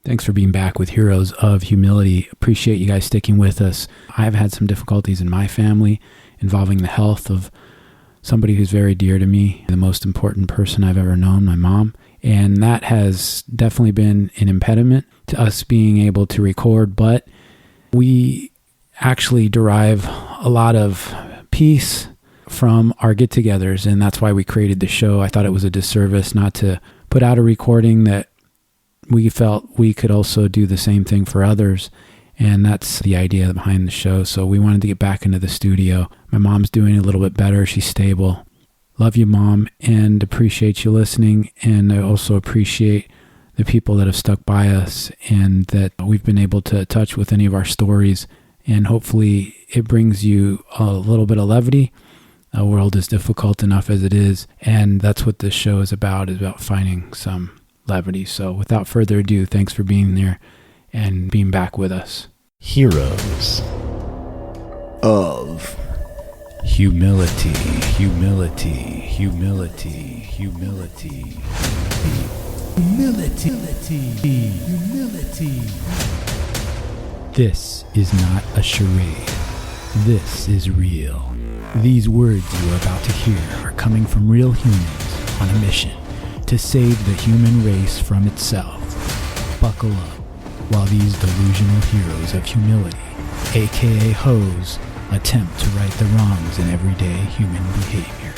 Thanks for being back with Heroes of Humility. Appreciate you guys sticking with us. I've had some difficulties in my family involving the health of somebody who's very dear to me, the most important person I've ever known, my mom. And that has definitely been an impediment to us being able to record, but we actually derive a lot of peace from our get-togethers, and that's why we created the show. I thought it was a disservice not to put out a recording that we felt we could also do the same thing for others, and that's the idea behind the show. So we wanted to get back into the studio. My mom's doing a little bit better. She's stable. Love you, Mom, and appreciate you listening, and I also appreciate the people that have stuck by us and that we've been able to touch with any of our stories, and hopefully it brings you a little bit of levity. The world is difficult enough as it is, and that's what this show is about finding some levity. So without further ado, thanks for being there and being back with us. Heroes of Humility, humility, humility, humility, humility, humility. This is not a charade. This is real. These words you are about to hear are coming from real humans on a mission to save the human race from itself. Buckle up while these delusional heroes of humility, aka hoes, attempt to right the wrongs in everyday human behavior.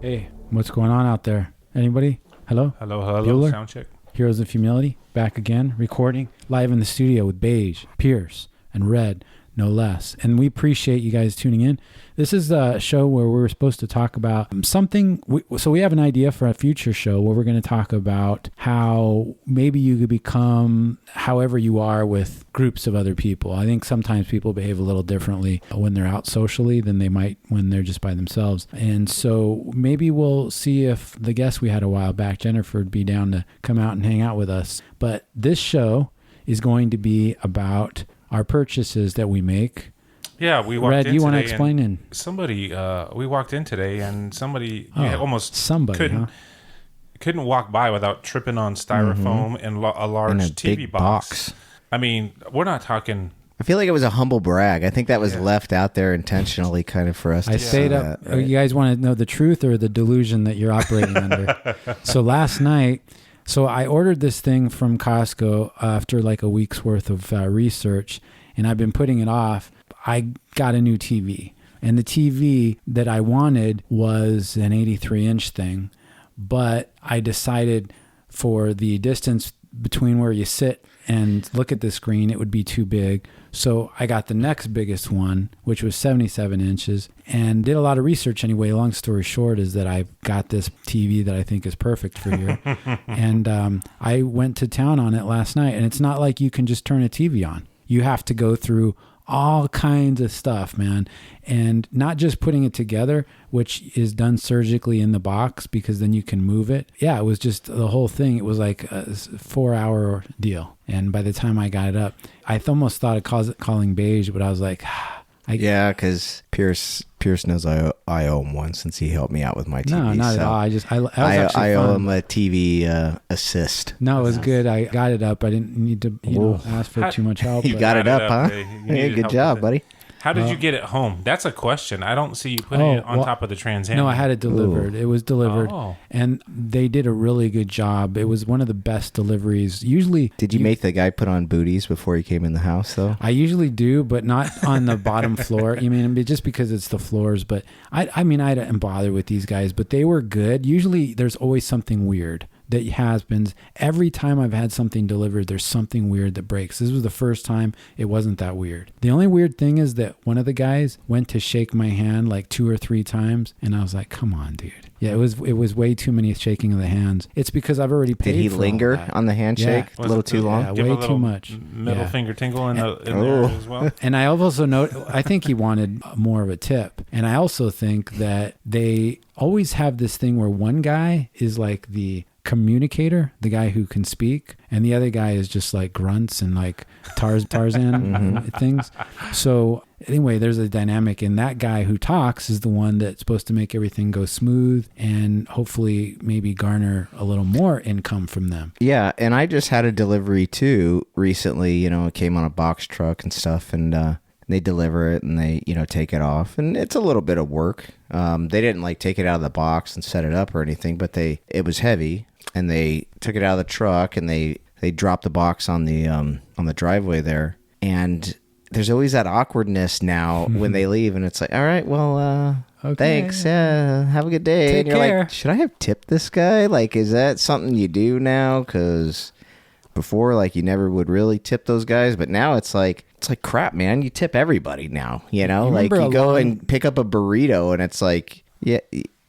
Hey, what's going on out there? Anybody? Hello? Hello, hello. Bueller? Sound check. Heroes of Humility, back again, recording live in the studio with Beige, Pierce, and Red, no less. And we appreciate you guys tuning in. This is a show where we're supposed to talk about something. So we have an idea for a future show where we're going to talk about how maybe you could become however you are with groups of other people. I think sometimes people behave a little differently when they're out socially than they might when they're just by themselves. And so maybe we'll see if the guest we had a while back, Jennifer, would be down to come out and hang out with us. But this show is going to be about our purchases that we make. Yeah, we walked Red, in you want to today explain? and somebody, we walked in today and somebody couldn't walk by without tripping on styrofoam and a large and a TV big box. I mean, we're not talking. I feel like it was a humble brag. I think that was left out there intentionally kind of for us to stayed up. that, right? You guys want to know the truth or the delusion that you're operating under? So last night, I ordered this thing from Costco after like a week's worth of research, and I've been putting it off. I got a new TV, and the TV that I wanted was an 83-inch thing, but I decided for the distance between where you sit and look at the screen, it would be too big. So I got the next biggest one, which was 77 inches, and did a lot of research anyway. Long story short is that I've got this TV that I think is perfect for here. And I went to town on it last night, and it's not like you can just turn a TV on. You have to go through all kinds of stuff, man. And not just putting it together, which is done surgically in the box because then you can move it. Yeah, it was just the whole thing. It was like a 4-hour deal. And by the time I got it up, I almost thought of calling Beige, but I was like, yeah, because Pierce knows I owe him one since he helped me out with my TV. No, not at all. I owe him a TV assist. No, it was good. I got it up. I didn't need to ask for too much help. You got it up, huh? Yeah, good job, buddy. How did you get it home? That's a question. I don't see you putting it on top of the Trans Am. No, I had it delivered. Ooh. It was delivered, and they did a really good job. It was one of the best deliveries. Usually, did you make the guy put on booties before he came in the house, though? I usually do, but not on the bottom floor. You mean just because it's the floors? But I didn't bother with these guys, but they were good. Usually, there's always something weird that has been. Every time I've had something delivered, there's something weird that breaks. This was the first time it wasn't that weird. The only weird thing is that one of the guys went to shake my hand like 2 or 3 times, and I was like, come on, dude. Yeah, it was way too many shaking of the hands. It's because I've already paid. Did he for linger all that. on the handshake a little too long? Yeah, way too much. Middle finger tingle in there as well. And I also I think he wanted more of a tip. And I also think that they always have this thing where one guy is like the communicator, the guy who can speak, and the other guy is just like grunts and like Tarzan things. So anyway, there's a dynamic, and that guy who talks is the one that's supposed to make everything go smooth and hopefully maybe garner a little more income from them. Yeah, and I just had a delivery too recently. You know, it came on a box truck and stuff, and they deliver it and they, take it off, and it's a little bit of work. They didn't like take it out of the box and set it up or anything, but it was heavy, and they took it out of the truck and they dropped the box on the driveway there, and there's always that awkwardness now when they leave, and it's like, all right, well, okay, thanks, yeah, have a good day. Take and you're care. like, should I have tipped this guy? Like, is that something you do now? Because before, like, you never would really tip those guys, but now it's like crap, man. You tip everybody now, like you go and pick up a burrito, and it's like, yeah,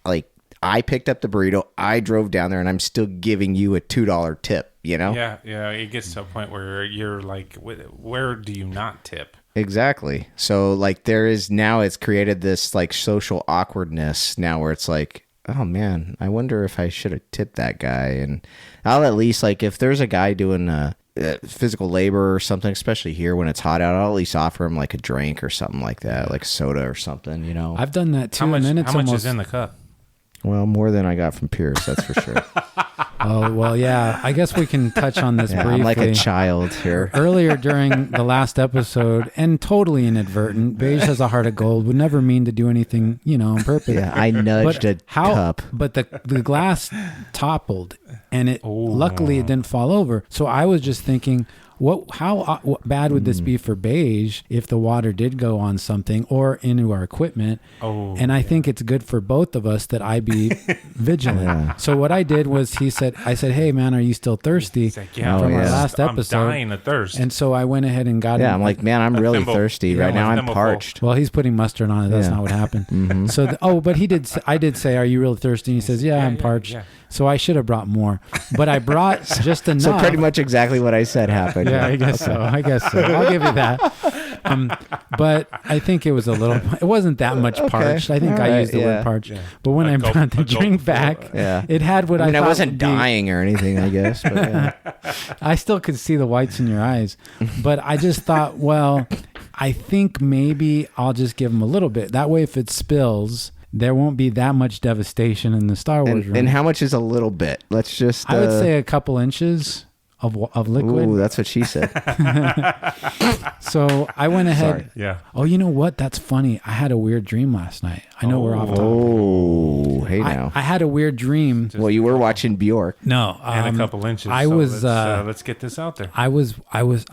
like I picked up the burrito, I drove down there, and I'm still giving you a $2 tip. Yeah. It gets to a point where you're like, where do you not tip? Exactly. So like it's created this like social awkwardness now where it's like, oh man, I wonder if I should have tipped that guy. And I'll at least, like, if there's a guy doing physical labor or something, especially here when it's hot out, I'll at least offer him like a drink or something like that, like soda or something, I've done that too. How and much is in the cup? Well, more than I got from Pierce, that's for sure. Oh, well, yeah. I guess we can touch on this briefly. I'm like a child here. Earlier during the last episode, and totally inadvertent, Beige has a heart of gold, would never mean to do anything, on purpose. Yeah, I nudged a cup. But the glass toppled, and luckily it didn't fall over. So I was just thinking, how bad would this be for Beige if the water did go on something or into our equipment? And I think it's good for both of us that I be vigilant. Yeah. So what I did was I said, hey man, are you still thirsty? Like, from our last episode. I'm dying of thirst. And so I went ahead and got him. Yeah, I'm like, man, I'm really thirsty right now. I'm parched. Well, he's putting mustard on it. That's not what happened. Mm-hmm. So, but I did say, are you really thirsty? And he says, yeah, I'm parched. Yeah. So I should have brought more, but I brought just enough. So pretty much exactly what I said happened. Yeah, I guess so. I'll give you that. But I think it wasn't that much parched. I think I used the word parched. Yeah. But when I brought the drink back, it had what I thought. I wasn't dying or anything, I guess. But I still could see the whites in your eyes. But I just thought, well, I think maybe I'll just give them a little bit. That way, if it spills, there won't be that much devastation in the Star Wars room. And how much is a little bit? Let's just... I would say a couple inches of liquid. Ooh, that's what she said. So I went ahead. Sorry. Yeah. Oh, you know what? That's funny. I had a weird dream last night. I know we're off topic. Oh, hey now. I had a weird dream. Well, you were watching Bjork. No. And a couple inches. Let's get this out there. I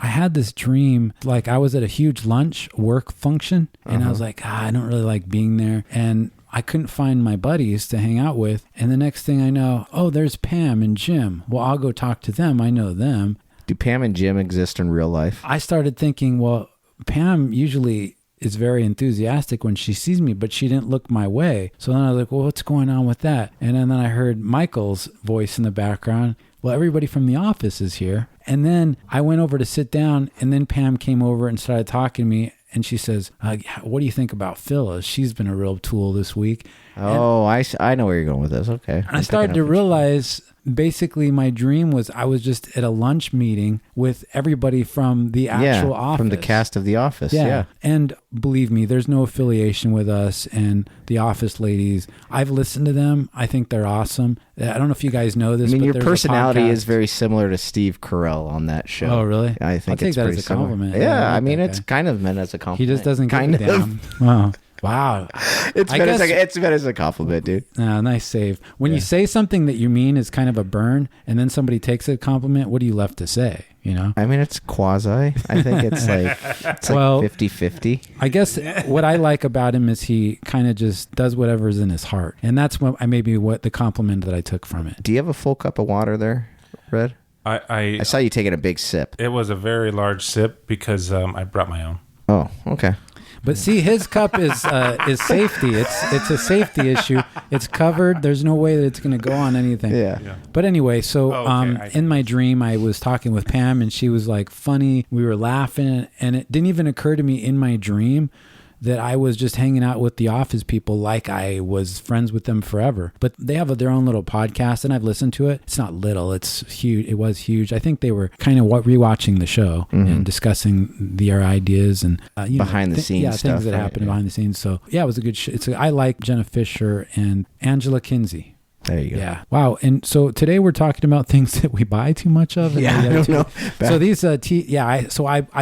had this dream, like I was at a huge lunch work function, and I was like, I don't really like being there. And I couldn't find my buddies to hang out with. And the next thing I know, there's Pam and Jim. Well, I'll go talk to them. I know them. Do Pam and Jim exist in real life? I started thinking, well, Pam usually is very enthusiastic when she sees me, but she didn't look my way. So then I was like, well, what's going on with that? And then I heard Michael's voice in the background. Well, everybody from the office is here. And then I went over to sit down, and then Pam came over and started talking to me. And she says, what do you think about Phyllis? She's been a real tool this week. I know where you're going with this. Okay. I started to realize basically my dream was I was just at a lunch meeting with everybody from the actual office. From the cast of The Office. Yeah. And believe me, there's no affiliation with us and the Office ladies. I've listened to them. I think they're awesome. I don't know if you guys know this. I mean, your personality is very similar to Steve Carell on that show. Oh, really? I think I'll take that as a compliment. Yeah, I mean, it's kind of meant as a compliment. He just doesn't get me down. Wow. It's meant as a compliment, dude. Nice save. When you say something that you mean is kind of a burn, and then somebody takes a compliment, what are you left to say? I mean, it's quasi. I think it's like 50-50. I guess what I like about him is he kind of just does whatever's in his heart. And that's what the compliment that I took from it. Do you have a full cup of water there, Red? I saw you taking a big sip. It was a very large sip because I brought my own. Oh, okay. But see, his cup is safety. It's a safety issue. It's covered. There's no way that it's going to go on anything. Yeah. But anyway, so in my dream, I was talking with Pam, and she was like funny. We were laughing, and it didn't even occur to me in my dream that I was just hanging out with the Office people like I was friends with them forever. But they have their own little podcast, and I've listened to it. It's not little, it's huge. It was huge. I think they were kind of rewatching the show and discussing their ideas and behind the scenes stuff, things that happen behind the scenes. So yeah, it was a good show. I like Jenna Fisher and Angela Kinsey. There you go. Yeah. Wow. And so today we're talking about things that we buy too much of. And I don't know. So these, I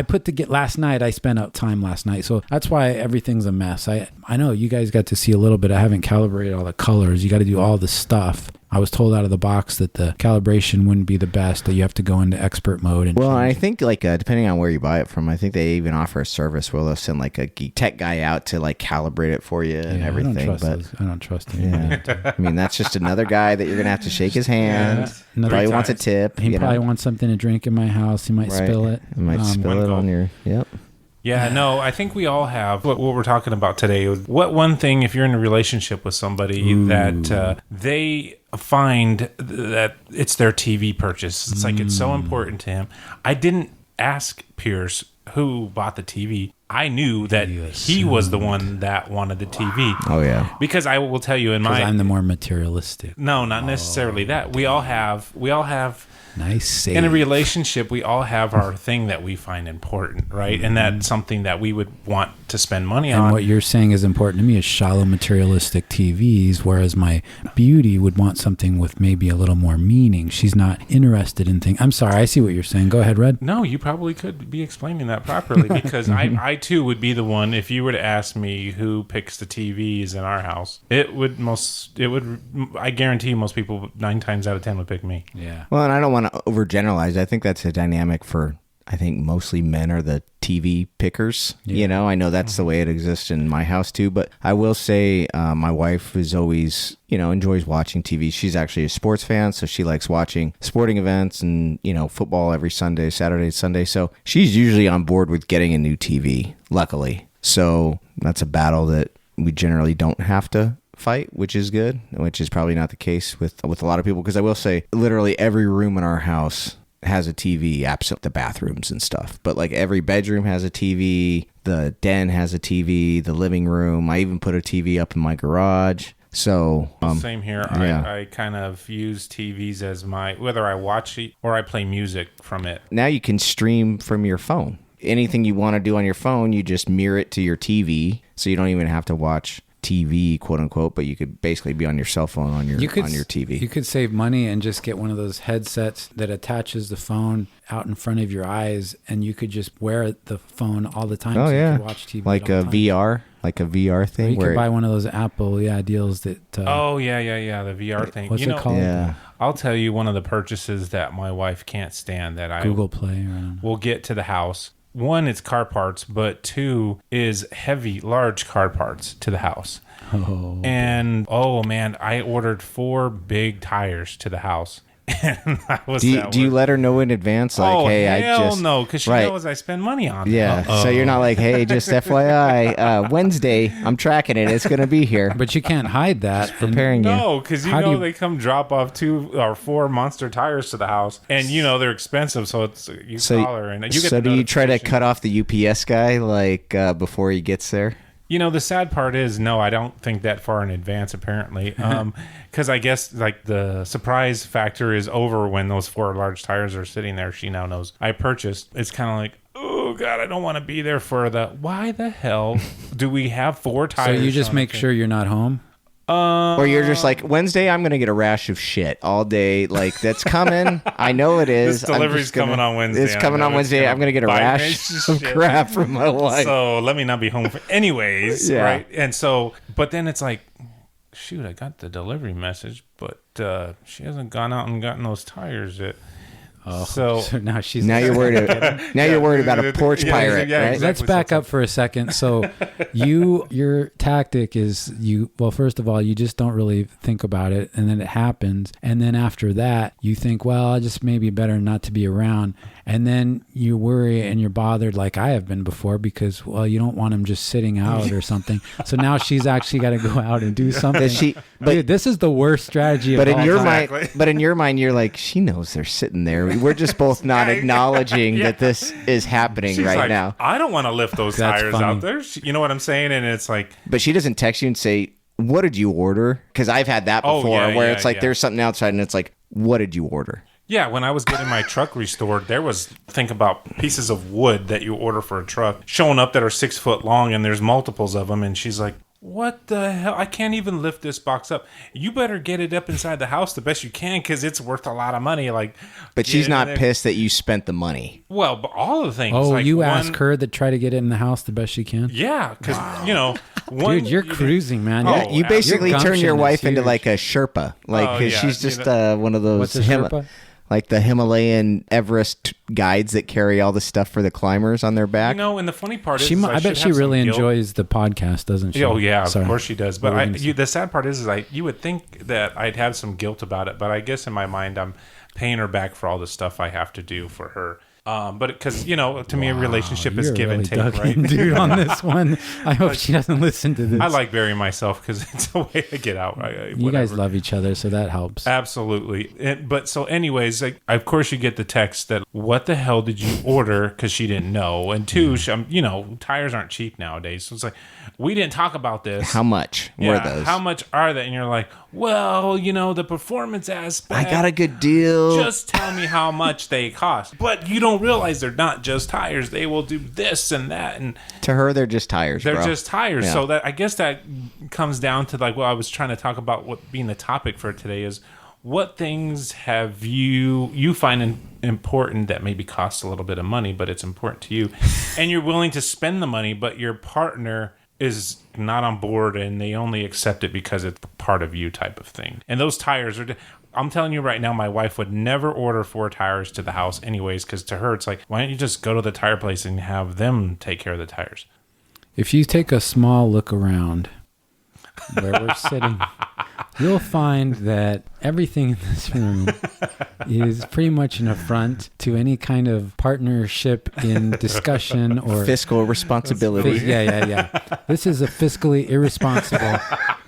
put last night, I spent up time last night. So that's why everything's a mess. I know you guys got to see a little bit. I haven't calibrated all the colors. You got to do all the stuff. I was told out of the box that the calibration wouldn't be the best, that you have to go into expert mode. And I think depending on where you buy it from, I think they even offer a service where they'll send like a tech guy out to like calibrate it for you and everything. I don't trust him. I mean, that's just another guy that you're going to have to shake his hand. Probably wants a tip. He probably wants something to drink in my house. He might spill it. He might spill it on your, yep. Yeah, no, I think we all have what we're talking about today. What one thing, if you're in a relationship with somebody that they find that it's their TV purchase, it's like it's so important to him. I didn't ask Pierce who bought the TV. I knew that he was the one that wanted the TV. Oh, yeah. Because I will tell you I'm the more materialistic. No, not necessarily that. We all have nice save. In a relationship, we all have our thing that we find important, right? And that's something that we would want to spend money on. And what you're saying is important to me is shallow materialistic TVs, whereas my beauty would want something with maybe a little more meaning. She's not interested in things. I'm sorry, I see what you're saying. Go ahead, Red. No, you probably could be explaining that properly because I too would be the one, if you were to ask me who picks the TVs in our house, I guarantee most people 9 times out of 10 would pick me. Yeah. Well, and I don't want to overgeneralize. I think that's a dynamic for, I think mostly men are the TV pickers. Yeah. I know that's the way it exists in my house too, but I will say my wife is always, enjoys watching TV. She's actually a sports fan, so she likes watching sporting events and, football every Sunday, Saturday, Sunday. So she's usually on board with getting a new TV, luckily. So that's a battle that we generally don't have to fight, which is good, which is probably not the case with a lot of people, because I will say literally every room in our house has a TV, absent the bathrooms and stuff, but like every bedroom has a TV, the den has a TV, the living room, I even put a TV up in my garage. So same here. Yeah. I kind of use TVs as whether I watch it or I play music from it. Now you can stream from your phone. Anything you want to do on your phone, you just mirror it to your TV, so you don't even have to watch TV, quote unquote, but you could basically be on your cell phone on your TV. You could save money and just get one of those headsets that attaches the phone out in front of your eyes, and you could just wear the phone all the time. Oh, so yeah. You could watch TV like a VR, thing. Or you could buy one of those Apple deals that. The VR thing. What's it called? Yeah. I'll tell you one of the purchases that my wife can't stand that Google Play. Will get to the house. One, it's car parts, but 2 is large car parts to the house. Oh. And, man, I ordered 4 big tires to the house. And do you let her know in advance? Like, no, because she knows I spend money on it. Yeah, so you're not like, hey, just FYI, Wednesday, I'm tracking it. It's going to be here. But you can't hide that. Preparing you. No, because they come drop off 2 or 4 monster tires to the house, and they're expensive, so it's call her and you get. So do you try to cut off the UPS guy before he gets there? The sad part is, no, I don't think that far in advance, apparently. Because I guess, the surprise factor is over when those 4 large tires are sitting there. She now knows I purchased. It's kind of like, oh, God, I don't want to be there for why the hell do we have 4 tires? So you just make sure you're not home? Or you're just like, Wednesday, I'm going to get a rash of shit all day. Like, that's coming. I know it is. This delivery's coming on Wednesday. It's coming on Wednesday. I'm going to get a rash of crap from my wife. So let me not be home anyways. Yeah. Right? And so, but then it's like, shoot, I got the delivery message, but she hasn't gone out and gotten those tires yet. Oh, so now you're worried. You're worried about a porch pirate. Yeah, right? exactly. Let's back up for a second. So, your tactic is first of all, you just don't really think about it, and then it happens, and then after that, you think, well, I just maybe better not to be around, and then you worry and you're bothered, like I have been before, because you don't want him just sitting out or something. So now she's actually got to go out and do something. Dude, this is the worst strategy. But in your mind, you're like, she knows they're sitting there. We're just both not acknowledging that this is happening She's right like, now. I don't want to lift those That's tires funny. out there. You know what I'm saying? And it's like, But she doesn't text you and say, what did you order? Because I've had that Oh, before yeah, where yeah, it's like yeah. there's something outside and it's like, what did you order? yeah, when I was getting my truck restored, there was, think about pieces of wood that you order for a truck showing up that are 6 foot long, and there's multiples of them. And she's like, what the hell? I can't even lift this box up. You better get it up inside the house the best you can, because it's worth a lot of money. Like, But she's get not in there. pissed that you spent the money. Well, but all the things. Oh, like you one- ask her to try to get it in the house the best she can? Yeah, because, one. Dude, you're cruising, man. Oh, Yeah, you basically your turn your gumption wife is into huge. like a Sherpa. Like, Oh, 'cause yeah, she's you just know- one of those What's a Sherpa? like the Himalayan Everest guides that carry all the stuff for the climbers on their back. And the funny part is, She, I bet should she have really some guilt. enjoys the podcast, doesn't she? Oh yeah, Sorry. of course she does. But What were you gonna say? the sad part is you would think that I'd have some guilt about it, but I guess in my mind I'm paying her back for all the stuff I have to do for her. But because to me a relationship is You're give and really take, dug right? in, dude, on this one. I hope she doesn't listen to this. I like burying myself because it's a way to get out. you guys whatever. love each other, so that helps. Absolutely. But so anyways, of course you get the text that what the hell did you order, because she didn't know. And two, tires aren't cheap nowadays. So it's like, we didn't talk about this. How much were those? How much are they? And you're like, well, the performance aspect. I got a good deal. Just tell me how much they cost. But you don't realize they're not just tires. They will do this and that. And To her, they're just tires, they're bro. just tires. Yeah. So that I guess that comes down to I was trying to talk about what being the topic for today is, what things have you find important that maybe costs a little bit of money, but it's important to you, and you're willing to spend the money, but your partner is not on board and they only accept it because it's part of you, type of thing. And those tires are, I'm telling you right now, my wife would never order 4 tires to the house anyways, because to her it's like, why don't you just go to the tire place and have them take care of the tires? If you take a small look around where we're sitting, you'll find that everything in this room is pretty much an affront to any kind of partnership in discussion or Fiscal responsibility. Yeah. This is a fiscally irresponsible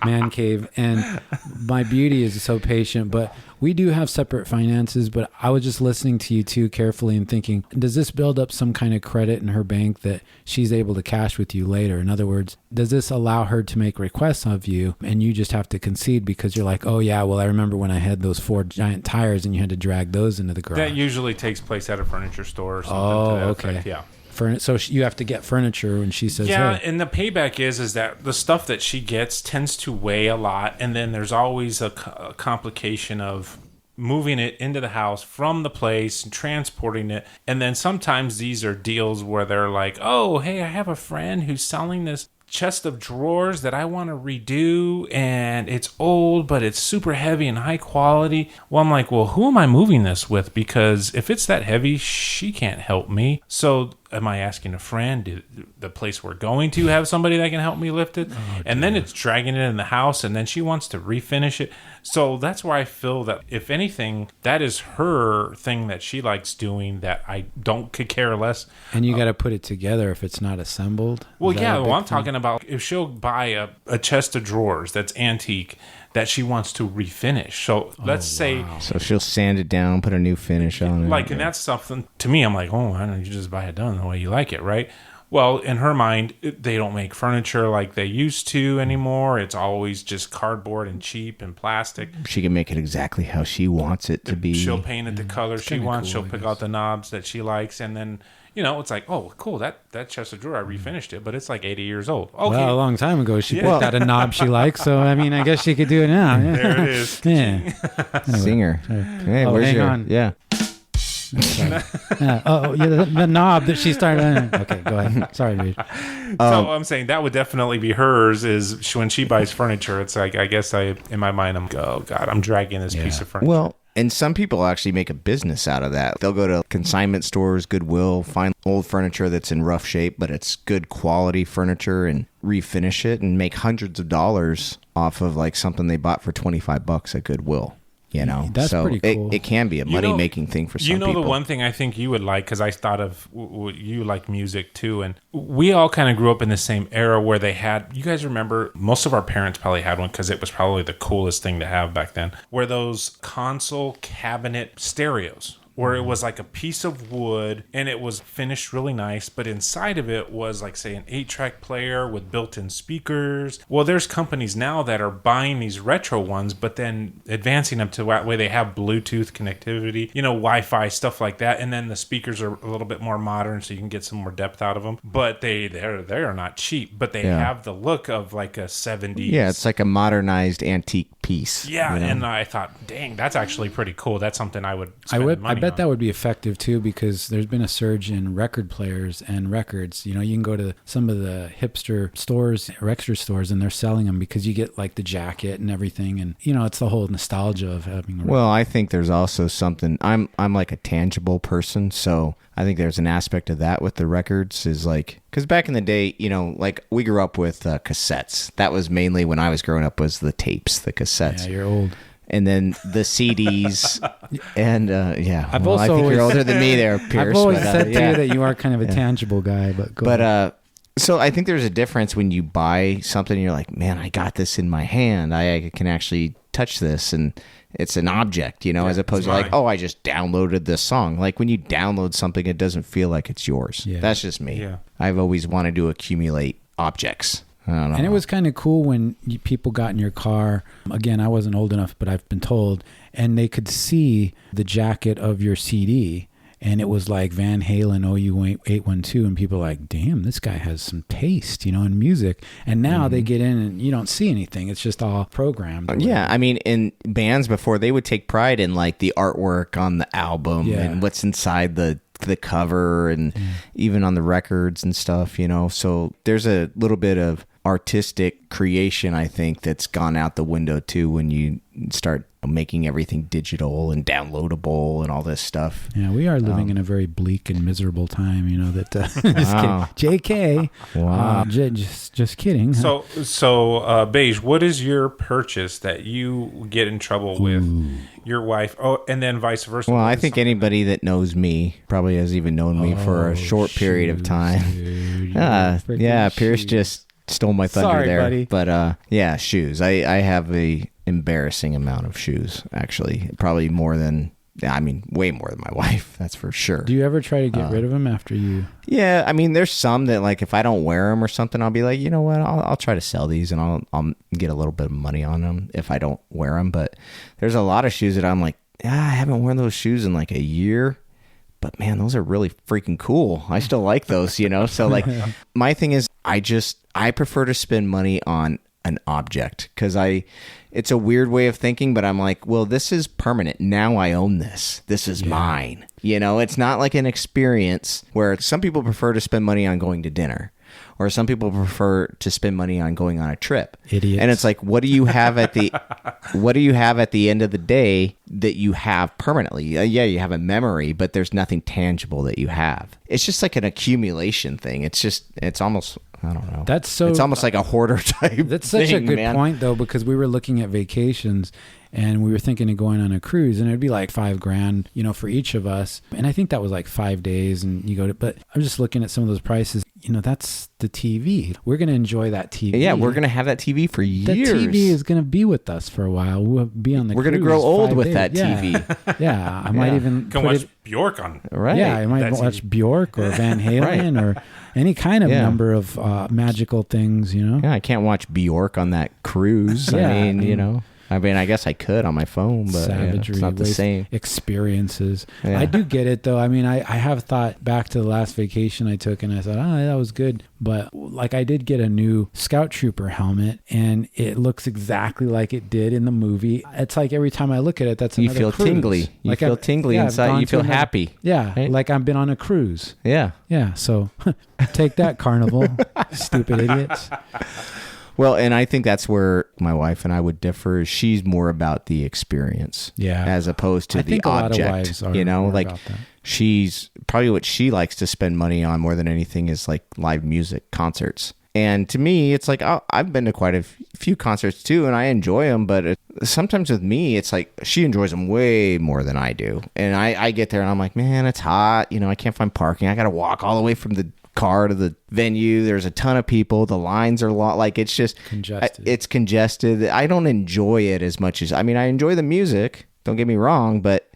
man cave, and my beauty is so patient, but we do have separate finances. But I was just listening to you two carefully and thinking, does this build up some kind of credit in her bank that she's able to cash with you later? In other words, does this allow her to make requests of you and you just have to concede because you're like, oh yeah, well I remember when I had those 4 giant tires and you had to drag those into the garage? That usually takes place at a furniture store or something. Oh, to that okay. effect, yeah. So you have to get furniture when she says, Yeah, hey. and the payback is that the stuff that she gets tends to weigh a lot, and then there's always a complication of moving it into the house from the place and transporting it. And then sometimes these are deals where they're like, oh, hey, I have a friend who's selling this chest of drawers that I want to redo, and it's old, but it's super heavy and high quality. Well, I'm like, well, who am I moving this with? Because if it's that heavy, she can't help me. So am I asking a friend? Do the place we're going to have somebody that can help me lift it? And then it's dragging it in the house, and then she wants to refinish it. So that's where I feel that, if anything, that is her thing that she likes doing that I could care less. And you got to put it together if it's not assembled. Well, Is that yeah, a well, big I'm thing? talking about if she'll buy a chest of drawers that's antique that she wants to refinish. So let's say, So she'll sand it down, put a new finish on it. and that's something to me, I'm like, oh, why don't you just buy it done the way you like it, right? Well, in her mind, they don't make furniture like they used to anymore. It's always just cardboard and cheap and plastic. She can make it exactly how she wants it to be. She'll paint it the color she kinda wants. cool, She'll I pick guess. out the knobs that she likes, and then it's like, oh, cool. That chest of drawer, I refinished it, but it's like 80 years old. Okay, Well, a long time ago, she Yeah. picked out a knob she likes. So, I mean, I guess she could do it now. Yeah. there it is. Yeah. Singer. Hey, Oh, where's hang your? on. Yeah. Yeah. Oh, yeah, the knob that she started. Okay, go ahead. Sorry, dude. So I'm saying that would definitely be hers. Is when she buys furniture, it's like, I guess in my mind, I'm oh god, I'm dragging this piece of furniture. Well, and some people actually make a business out of that. They'll go to consignment stores, Goodwill, find old furniture that's in rough shape, but it's good quality furniture, and refinish it and make hundreds of dollars off of like something they bought for $25 at Goodwill. That's so pretty cool. It can be a money making thing for some people. The one thing I think you would like, because I thought of you like music too, and we all kind of grew up in the same era where they had. You guys remember? Most of our parents probably had one because it was probably the coolest thing to have back then. Were those console cabinet stereos? where it was like a piece of wood and it was finished really nice, but inside of it was like, say, an 8-track player with built-in speakers. Well, there's companies now that are buying these retro ones, but then advancing them to that way they have Bluetooth connectivity, Wi-Fi, stuff like that, and then the speakers are a little bit more modern, so you can get some more depth out of them. But they are not cheap, but they have the look of like a 70s. Yeah, it's like a modernized antique piece. Yeah, and I thought, dang, that's actually pretty cool. That's something I would spend money I bet on. that would be effective too, because there's been a surge in record players and records. You can go to some of the hipster stores or extra stores and they're selling them because you get like the jacket and everything, and it's the whole nostalgia of having a record. Well, I think there's also something. I'm like a tangible person, so I think there's an aspect of that with the records is like, because back in the day, like we grew up with cassettes. That was mainly when I was growing up, was the tapes, the cassettes. Yeah, you're old. And then the CDs, and I think always, you're older than me there, Pierce. I've always said to you that you are kind of a tangible guy, but so I think there's a difference when you buy something and you're like, man, I got this in my hand. I can actually touch this, and it's an object, as opposed to like, I just downloaded this song. Like when you download something, it doesn't feel like it's yours. Yeah. That's just me. Yeah. I've always wanted to accumulate objects. I don't know. And it was kind of cool when people got in your car. Again, I wasn't old enough, but I've been told, and they could see the jacket of your CD. And it was like Van Halen, OU812, and people are like, damn, this guy has some taste, in music. And now they get in and you don't see anything. It's just all programmed. Yeah, I mean, in bands before, they would take pride in like the artwork on the album and what's inside the cover and even on the records and stuff, So there's a little bit of artistic creation, I think, that's gone out the window too when you start making everything digital and downloadable and all this stuff. Yeah, we are living in a very bleak and miserable time, that just kidding. JK. Wow. Just kidding. So Beige, what is your purchase that you get in trouble with your wife? Oh, and then vice versa. Well, I think anybody that knows me probably has even known me for a short period of time. Pierce just stole my thunder. Sorry, there. Buddy. But shoes. I have a embarrassing amount of shoes, actually. Probably way more than my wife, that's for sure. Do you ever try to get rid of them after you? Yeah, I mean, there's some that like if I don't wear them or something, I'll be like, you know what, I'll try to sell these and I'll get a little bit of money on them if I don't wear them. But there's a lot of shoes that I'm like, I haven't worn those shoes in like a year. But man, those are really freaking cool. I still like those, So like my thing is I prefer to spend money on an object because it's a weird way of thinking, but I'm like, well, this is permanent. Now I own this. This is mine. It's not like an experience where some people prefer to spend money on going to dinner. Or some people prefer to spend money on going on a trip. Idiots. And it's like, what do you have at the end of the day that you have permanently? You have a memory, but there's nothing tangible that you have. It's just like an accumulation thing. It's almost, I don't know. It's almost like a hoarder type. That's such a good point, though, because we were looking at vacations and we were thinking of going on a cruise, and it'd be like $5,000, for each of us. And I think that was like 5 days, and you go to. But I'm just looking at some of those prices. That's the TV. We're going to enjoy that TV. Yeah, we're going to have that TV for years. The TV is going to be with us for a while. We'll be on the. We're going to grow old with that TV. Yeah, I might even watch Bjork on. Right. Yeah, I might watch Bjork or Van Halen or any kind of number of magical things. Yeah, I can't watch Bjork on that cruise. I mean, I guess I could on my phone, but savagery, it's not the same. Experiences. Yeah. I do get it, though. I mean, I have thought back to the last vacation I took, and I thought, that was good. But like, I did get a new Scout Trooper helmet, and it looks exactly like it did in the movie. It's like every time I look at it, that's another feel cruise. Tingly. You feel tingly inside. You feel happy. Yeah, right? Like I've been on a cruise. Yeah. Yeah, so take that, Carnival. Stupid idiots. Well, and I think that's where my wife and I would differ. She's more about the experience, as opposed to the object. I think a lot of wives are more like about that. She's probably what she likes to spend money on more than anything is like live music, concerts. And to me, it's like I've been to quite a few concerts too, and I enjoy them. But sometimes with me, it's like she enjoys them way more than I do. And I get there and I'm like, man, it's hot. I can't find parking. I got to walk all the way from the car to the venue. There's a ton of people. The lines are long. Like it's just congested. It's congested. I don't enjoy it as much as I enjoy the music. Don't get me wrong, but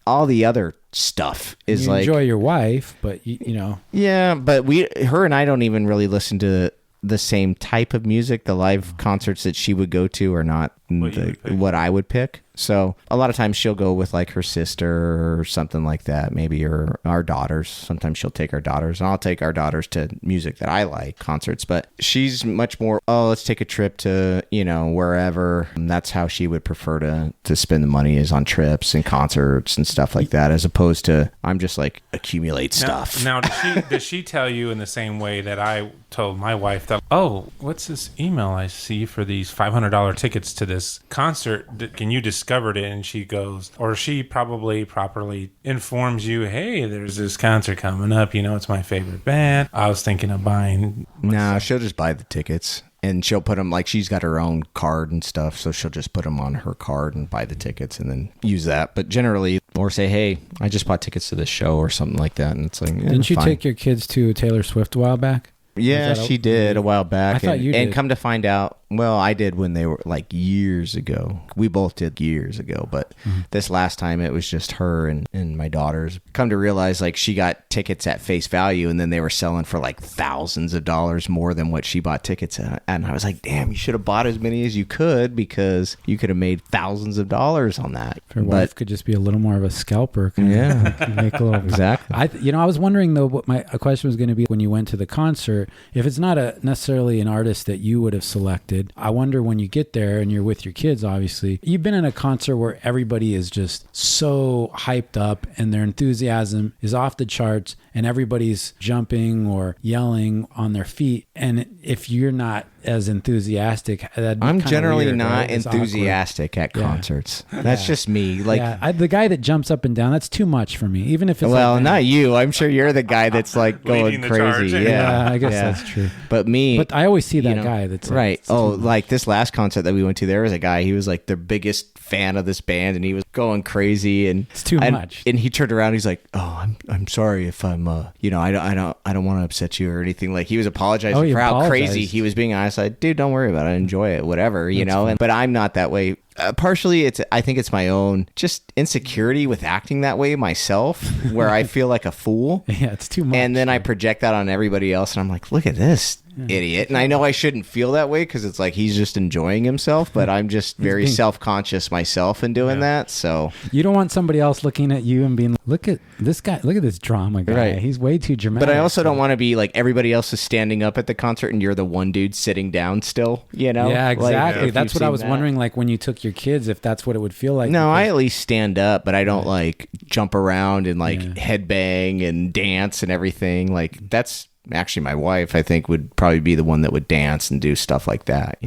all the other stuff is You like, enjoy your wife, but you know, yeah, but her and I don't even really listen to the same type of music. The live concerts that she would go to are not what I would pick. So a lot of times she'll go with like her sister or something like that, maybe, or our daughters. Sometimes she'll take our daughters, and I'll take our daughters to music that I like, concerts. But she's much more, oh, let's take a trip to, wherever. And that's how she would prefer to spend the money, is on trips and concerts and stuff like that, as opposed to, I'm just like, accumulate stuff. Now, does she tell you in the same way that I told my wife that, oh, what's this email I see for these $500 tickets to this concert? Can you discovered it? And she goes, or she probably properly informs you, hey, there's this concert coming up. It's my favorite band. I was thinking of buying. Nah, she'll just buy the tickets. And she'll put them, like, she's got her own card and stuff, so she'll just put them on her card and buy the tickets and then use that. But generally, or say, hey, I just bought tickets to this show or something like that. And it's like, didn't you take your kids to Taylor Swift a while back? Yeah, she did a while back. I thought you did. And come to find out, well, I did when they were like years ago. We both did years ago, but this last time it was just her and my daughters. Come to realize, like, she got tickets at face value, and then they were selling for like thousands of dollars more than what she bought tickets at. And I was like, damn, you should have bought as many as you could, because you could have made thousands of dollars on that. Her wife could just be a little more of a scalper. Yeah, make a little, exactly. I was wondering though what my question was going to be when you went to the concert. If it's not necessarily an artist that you would have selected, I wonder when you get there and you're with your kids, obviously, you've been in a concert where everybody is just so hyped up and their enthusiasm is off the charts and everybody's jumping or yelling on their feet. And if you're not as enthusiastic, I'm generally weird, not right? enthusiastic at concerts. That's just me. Like, the guy that jumps up and down, that's too much for me. Even if it's not you. I'm sure you're the guy that's like going crazy. Yeah, I guess that's true. But me, but I always see that guy that's like, right. Like this last concert that we went to, there was a guy. He was like the biggest fan of this band, and he was going crazy, and it's too much. And he turned around. He's like, "Oh, I'm sorry if I'm I don't want to upset you or anything." Like, he was apologizing for how crazy he was being. Honest, like, dude, don't worry about it. Enjoy it, whatever, But I'm not that way. Partially, I think it's my own just insecurity with acting that way myself, where I feel like a fool. Yeah, it's too much. And then I project that on everybody else, and I'm like, look at this idiot. And I know I shouldn't feel that way, because it's like he's just enjoying himself, but I'm just very self-conscious myself in doing that. So you don't want somebody else looking at you and being, look at this guy, look at this drama guy. Right. He's way too dramatic. But I also don't want to be like everybody else is standing up at the concert and you're the one dude sitting down still, Yeah, exactly. Like, that's what I was wondering, like, when you took your kids, if that's what it would feel like. No, I at least stand up, but I don't like jump around and like headbang and dance and everything. Like, that's actually my wife, I think, would probably be the one that would dance and do stuff like that.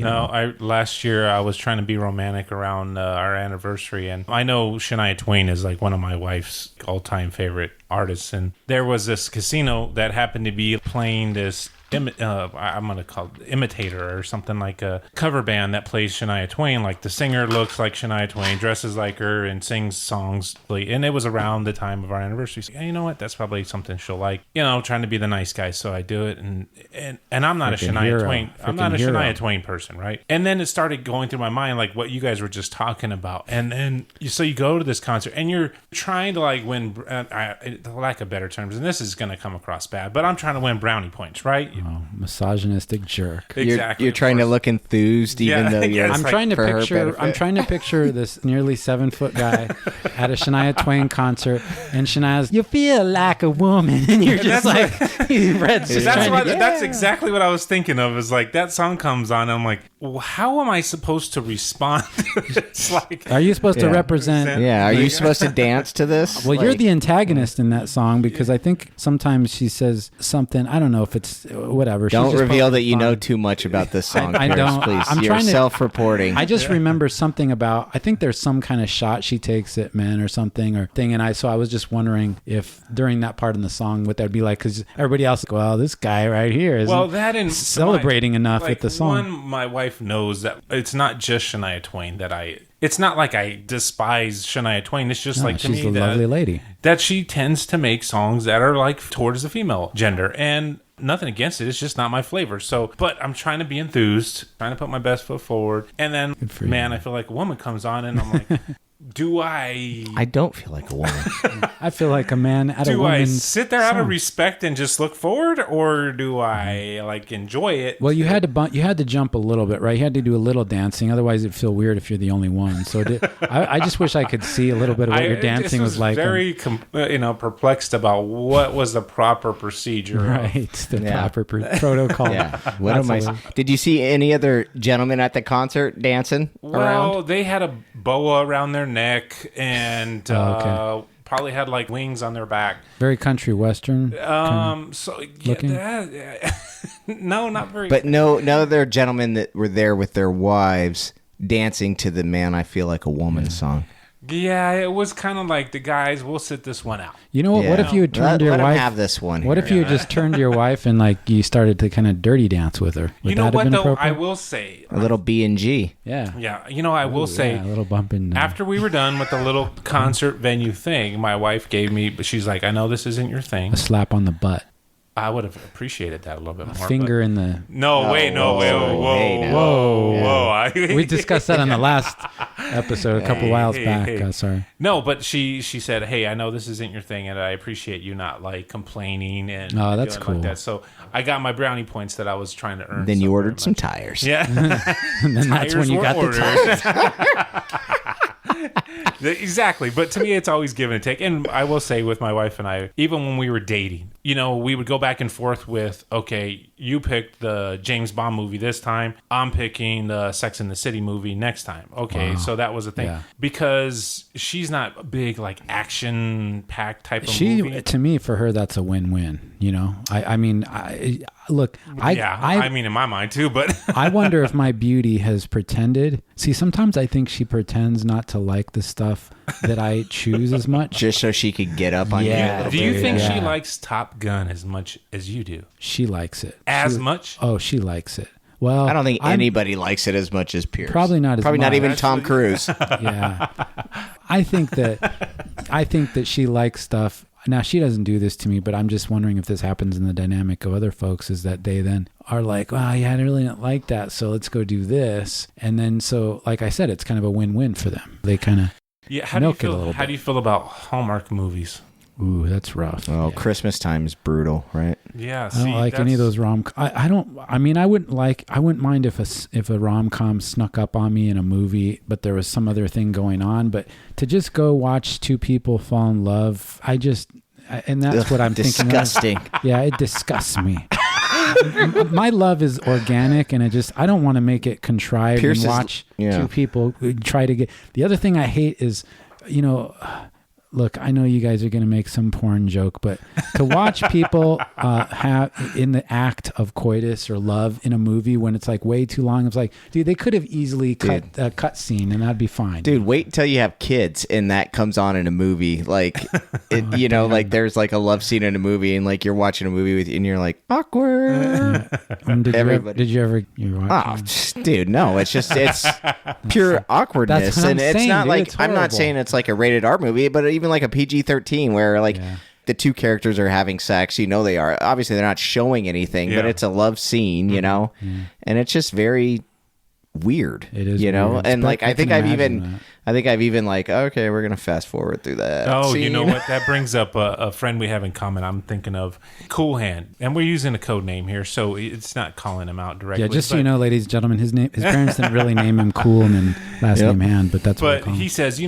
Last year I was trying to be romantic around our anniversary, and I know Shania Twain is like one of my wife's all-time favorite artists, and there was this casino that happened to be playing this I'm going to call it imitator or something, like a cover band that plays Shania Twain. Like, the singer looks like Shania Twain, dresses like her, and sings songs. And it was around the time of our anniversary. So, you know what? That's probably something she'll like. Trying to be the nice guy. So I do it. And I'm not a Shania Twain. I'm not a Shania Twain person, right? And then it started going through my mind, like what you guys were just talking about. And then so you go to this concert and you're trying to like win, for lack of better terms, and this is going to come across bad, but I'm trying to win brownie points, right? Oh, misogynistic jerk. Exactly. You're trying to look enthused, even though you're. I'm trying to picture this nearly 7-foot guy at a Shania Twain concert, and Shania's, you feel like a woman, and you're just like, that's exactly what I was thinking of. Is like that song comes on, and I'm like, well, how am I supposed to respond? It's like, are you supposed to represent? Yeah, are you supposed to dance to this? Well, you're the antagonist in that song, because I think sometimes she says something. I don't know if it's whatever. Don't reveal that you know too much about this song. I don't. Please. I'm You're self-reporting. I just remember something about. I think there's some kind of shot she takes at men or something or thing, and I was just wondering if during that part in the song what that'd be like, because everybody else, well, this guy right here is celebrating enough with the song. My wife knows that it's not just Shania Twain that I. It's not like I despise Shania Twain. It's just like, to she's me, a lovely lady, that she tends to make songs that are like towards the female gender, and nothing against it. It's just not my flavor. So, but I'm trying to be enthused, trying to put my best foot forward. And then, man, I feel like a woman comes on and I'm like, do I don't feel like a woman. I feel like a man at a do I woman's sit there out of song. respect and just look forward, or do I like enjoy it? Well, you had to jump a little bit, right? You had to do a little dancing, otherwise it'd feel weird if you're the only one. So I just wish I could see a little bit of what your dancing was like. Very perplexed about what was the proper procedure. Right, the proper protocol. Yeah. What am I? Did you see any other gentlemen at the concert dancing around? Well, they had a boa around their neck and probably had like wings on their back. Very country western. So looking? No, not very. But no, there are gentlemen that were there with their wives dancing to the "Man, I Feel Like a Woman" song. Yeah, it was kind of like the guys. We'll sit this one out. You know what? Yeah. What if you had turned to your let wife? Him have this one. What if you had just turned to your wife and like you started to kind of dirty dance with her? Would You know that have what been though? appropriate? I will say. a little B&G? Yeah. Yeah, I will say. Yeah, a little bump in. After we were done with the little concert venue thing, my wife gave me. She's like, "I know this isn't your thing." a slap on the butt, I would have appreciated that a little bit more. finger in the. But no, wait, whoa, hey, now. whoa. We discussed that on the last episode a couple whiles back. Sorry. No, but she said, "Hey, I know this isn't your thing, and I appreciate you not like complaining and Oh, that's feeling cool. like that." So I got my brownie points that I was trying to earn. Then you somewhere ordered in some my- tires. Yeah, And then that's when Tires you were got the ordered. Exactly. But to me, it's always give and take. And I will say with my wife and I, even when we were dating, we would go back and forth with, okay, you picked the James Bond movie this time. I'm picking the Sex and the City movie next time. Okay. So that was a thing. Yeah. Because she's not a big, like, action-packed type of movie. To me, for her, that's a win-win. I mean, look, I mean, in my mind, too, but... I wonder if my beauty has pretended. See, sometimes I think she pretends not to like the stuff that I choose as much. Just so she could get up on you a Yeah. little Do bit. you think Yeah. she likes Top Gun as much as you do? She likes it. Much? Oh, she likes it. Well, I don't think anybody likes it as much as Pierce. Probably not as Probably not much. even Tom Cruise. Yeah. I think that she likes stuff. Now, she doesn't do this to me, but I'm just wondering if this happens in the dynamic of other folks, is that they then are like, well, yeah, I really don't like that, so let's go do this. And then, so, like I said, it's kind of a win-win for them. They kind of milk it a little How bit. do you feel about Hallmark movies? Ooh, that's rough. Oh, Yeah. Christmas time is brutal, right? Yeah, I don't like any of those I don't. I mean, I wouldn't mind if a rom-com snuck up on me in a movie, but there was some other thing going on. But to just go watch two people fall in love, and that's what I'm disgusting. thinking of. Yeah, it disgusts me. My love is organic, and I don't want to make it contrived Pierce and is- watch yeah. two people try to get. The other thing I hate is, look, I know you guys are going to make some porn joke, but to watch people have in the act of coitus or love in a movie when it's like way too long, it's like, dude, they could have easily cut a cut scene and that'd be fine. Dude, wait until you have kids and that comes on in a movie. Like, like there's like a love scene in a movie and like you're watching a movie with, and you're like, awkward. Did you ever watch? Dude, no, it's pure awkwardness. That's what And I'm it's saying, not dude, like, it's I'm not horrible. saying it's like a rated R movie, but even like a PG-13 where like Yeah. the two characters are having sex, they are. Obviously they're not showing anything, but Yeah. it's a love scene, and it's just very weird. It is weird. weird. And like I I think can I've imagine even that. like, okay, we're gonna fast forward through that. Oh, you scene. know what? That brings up a friend we have in common. I'm thinking of Cool Hand, and we're using a code name here, so it's not calling him out directly. Yeah, just so but- you know, ladies and gentlemen, his parents didn't really name him Cool and then last Yep. name Hand, but that's what I But call him. he says,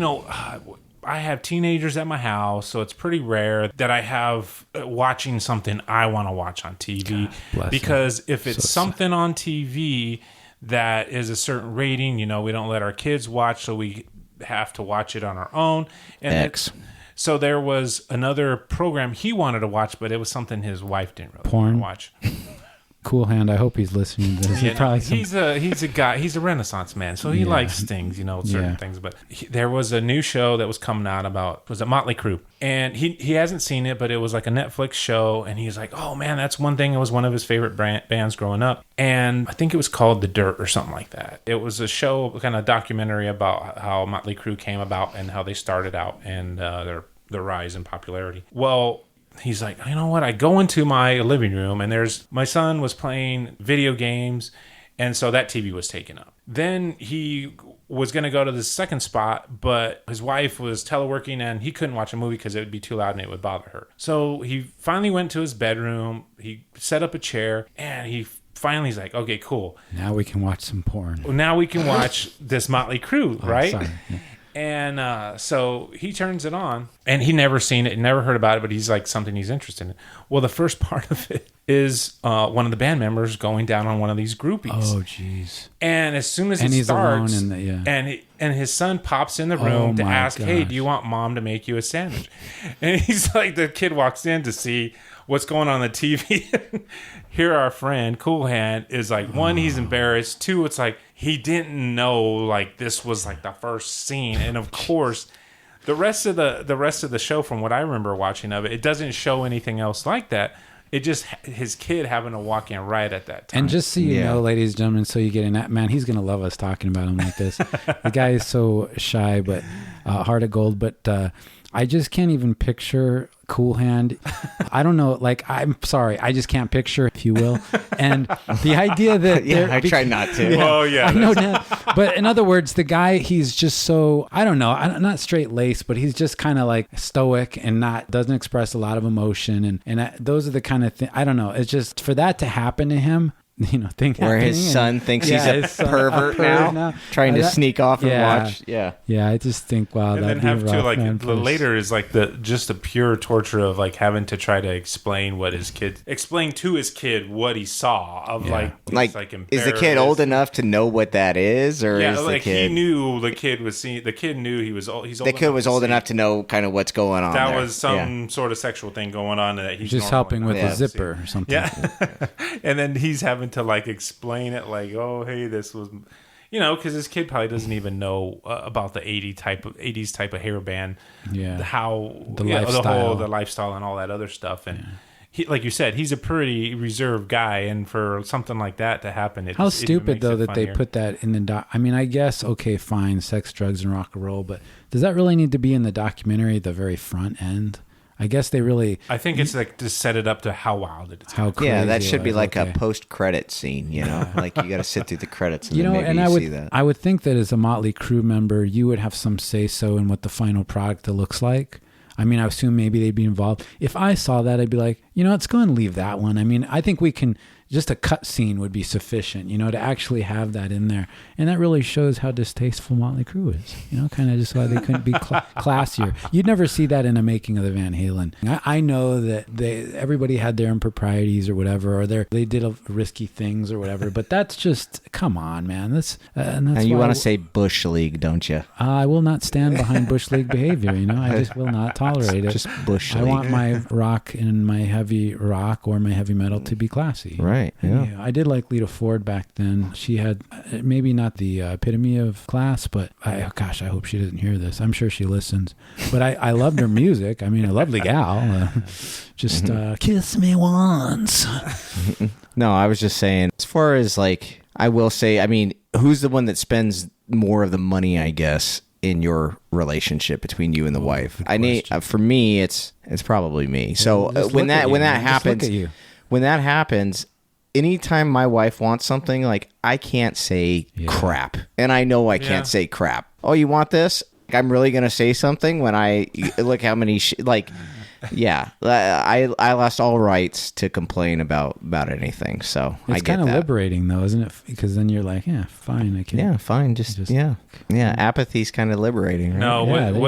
I have teenagers at my house, so it's pretty rare that I have watching something I want to watch on TV. bless him. Because if it's So sad. something on TV that is a certain rating, we don't let our kids watch, so we have to watch it on our own. And X. so there was another program he wanted to watch, but it was something his wife didn't really Porn? want to watch. Cool Hand, I hope he's listening to this. Yeah, Probably he's a guy. He's a Renaissance man, so he Yeah. likes things, certain Yeah. things. But there was a new show that was coming out was it Motley Crue, and he hasn't seen it, but it was like a Netflix show, and he's like, oh man, that's one thing. It was one of his favorite bands growing up, and I think it was called The Dirt or something like that. It was a show, kind of documentary about how Motley Crue came about and how they started out and their rise in popularity. Well, he's like, you know what? I go into my living room and my son was playing video games And so that TV was taken up. Then he was going to go to the second spot, but his wife was teleworking and he couldn't watch a movie because it would be too loud and it would bother her. So he finally went to his bedroom. He set up a chair and he's like, okay, cool. Now we can watch some porn. Well, now we can watch this Motley Crue, right? Sorry. Yeah. And so he turns it on, and he never seen it, never heard about it, but he's like something he's interested in. Well, the first part of it is one of the band members going down on one of these groupies. Oh, jeez. And as soon as And it he's starts, alone in the, yeah. and his son pops in the room to my ask, hey, gosh. do you want mom to make you a sandwich? And he's like, the kid walks in to see what's going on the TV. Here our friend Cool Hand is like, one, he's embarrassed. Two, it's like he didn't know like this was like the first scene. And of course, the rest of the show, from what I remember watching of it, it doesn't show anything else like that. It just his kid having to walk in right at that time. And just so you know, ladies and gentlemen, so you get in that, man, he's going to love us talking about him like this. The guy is so shy, but heart of gold. But I just can't even picture Cool Hand. I don't know. Like, I'm sorry. I just can't picture, if you will. And the idea that... I try not to. Oh, yeah. I know that. But in other words, the guy, he's just so, I don't know, not straight laced, but he's just kind of like stoic and doesn't express a lot of emotion. And those are the kind of things, I don't know. It's just for that to happen to him, you know, where his son thinks he's a pervert now, trying to sneak off and watch. Yeah, I just think, wow, and then have to like the later is like just the pure torture of like having to try to explain to his kid what he saw of like is the kid old enough to know what that is, or is like the kid? He knew the kid was seeing. The kid knew he was old. The kid was old enough to know kind of what's going on. That there. was some sort of sexual thing going on that he's just helping with a zipper or something. Yeah, and then he's having to like explain it like, oh, hey, this was, because this kid probably doesn't even know about the 80s type of hair band, how the lifestyle, the lifestyle and all that other stuff. And he, like you said, he's a pretty reserved guy, and for something like that to happen, how stupid though that they put that in the I mean, I guess, okay, fine, sex, drugs, and rock and roll, but does that really need to be in the documentary at the very front end? I guess they really... I think it's like to set it up to how wild it is. How crazy. Yeah, that should be like a post-credit scene, like you got to sit through the credits and see that. I would think that as a Motley Crue member, you would have some say-so in what the final product looks like. I mean, I assume maybe they'd be involved. If I saw that, I'd be like, let's go and leave that one. I mean, I think we can... Just a cut scene would be sufficient, to actually have that in there. And that really shows how distasteful Motley Crue is, kind of just why they couldn't be classier. You'd never see that in a making of the Van Halen. I know that everybody had their improprieties or whatever, or they did risky things or whatever, but that's just, come on, man. That's you want to say Bush League, don't you? I will not stand behind Bush League behavior, I just will not tolerate it. Just Bush League. I want my rock and my heavy rock or my heavy metal to be classy. Right. Yeah. I did like Lita Ford back then. She had maybe not the epitome of class, but I hope she doesn't hear this. I'm sure she listens. But I loved her music. I mean, a lovely gal. Kiss me once. No, I was just saying, as far as like, I will say, I mean, who's the one that spends more of the money, I guess, in your relationship between you and the wife? For me, it's probably me. So when that happens, anytime my wife wants something, like, I can't say crap. And I know I can't say crap. Oh, you want this? I'm really going to say something when I look how many I lost all rights to complain about anything. So it's I get kind of that. liberating though, isn't it? Because then you're like, fine, I can. Yeah, fine. Apathy's kind of liberating. Right? No,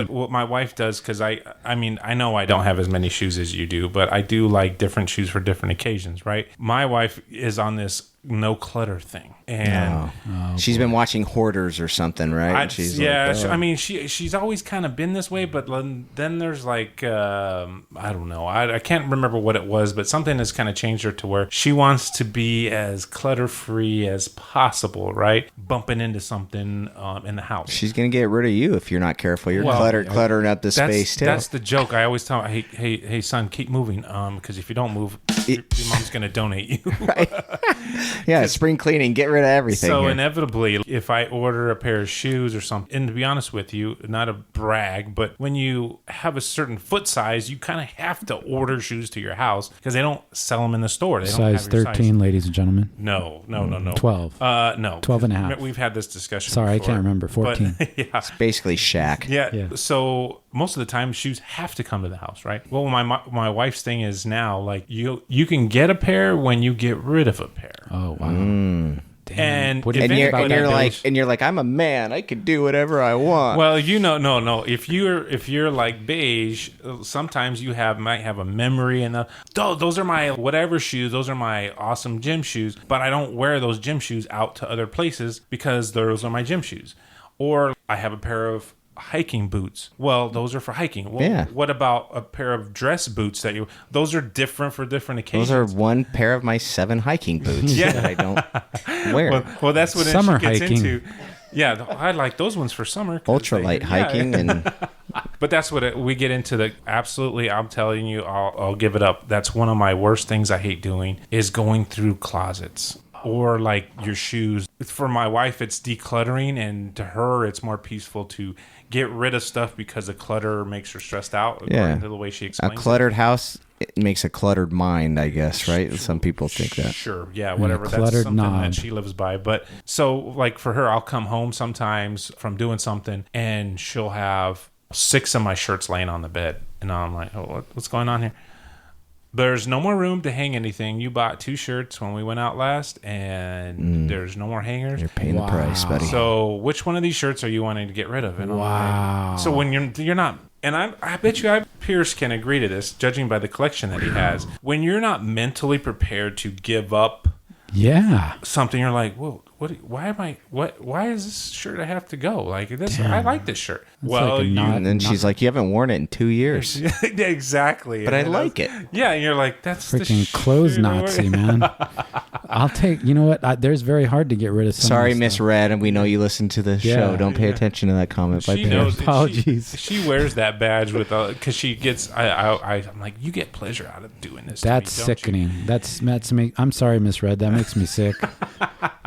what my wife does, because I mean, I know I don't have as many shoes as you do, but I do like different shoes for different occasions, right? My wife is on this no clutter thing, and she's been watching Hoarders or something, right? I mean, she's always kind of been this way, but then there's like I don't know, I can't remember what it was, but something has kind of changed her to where she wants to be as clutter free as possible, right? Bumping into something in the house, she's gonna get rid of you if you're not careful. You're cluttering up the space too. That's the joke. I always tell her, hey son, keep moving, because if you don't move, your mom's going to donate you. Yeah, spring cleaning, get rid of everything. So here. inevitably, if I order a pair of shoes or something, and to be honest with you, not a brag, but when you have a certain foot size, you kind of have to order shoes to your house because they don't sell them in the store. They don't Size have your 13, ladies and gentlemen. No. 12. No. 12 and a half. We've had this discussion. Sorry, before, I can't remember. 14. But, yeah. It's basically Shaq. Yeah. So most of the time, shoes have to come to the house, right? Well, my wife's thing is now like you can get a pair when you get rid of a pair. Oh, wow. Damn. And What do you if think And about you're that, like, Beige? I'm a man. I can do whatever I want. Well, no. If you're like Beige, sometimes you might have a memory and those are my whatever shoes. Those are my awesome gym shoes. But I don't wear those gym shoes out to other places because those are my gym shoes. Or I have a pair of hiking boots. Well, those are for hiking. Well, Yeah. What about a pair of dress boots those are different for different occasions? Those are one pair of my 7 hiking boots Yeah. that I don't wear. Well, that's what Summer she gets hiking. into. Yeah, I like those ones for summer. 'cause Ultralight yeah. hiking and But that's what we get into. The absolutely, I'm telling you, I'll give it up. That's one of my worst things I hate doing is going through closets or like your shoes. For my wife, it's decluttering, and to her, it's more peaceful to get rid of stuff because the clutter makes her stressed out. According to the way she a explains cluttered house it makes a cluttered mind, I guess, right? Some people think that. Sure, yeah, whatever. That's cluttered something knob. that she lives by. But so, like for her, I'll come home sometimes from doing something, and she'll have 6 of my shirts laying on the bed, and I'm like, "Oh, what's going on here?" There's no more room to hang anything. You bought 2 shirts when we went out last, and there's no more hangers. You're paying the price, buddy. So, which one of these shirts are you wanting to get rid of? And I'm Wow. like, so when you're not, and I bet you Pierce can agree to this, judging by the collection that he has. When you're not mentally prepared to give up Yeah. something, you're like, whoa, why is this shirt I have to go? Like this, I like this shirt. Well, like a knot. And then she's like, you haven't worn it in 2 years. exactly. But I And like it. Yeah, and you're like, that's Freaking the clothes shirt. Nazi, man. I'll take, you know what? There's very hard to get rid of some Sorry, of this Miss stuff. Red, and we know you listen to the Yeah. show. Don't pay attention to that comment by She Bear. knows. Apologies. She wears that badge with because she gets. I'm like, you get pleasure out of doing this. That's to me, don't you?" sickening. I'm sorry, Miss Red. That makes me sick.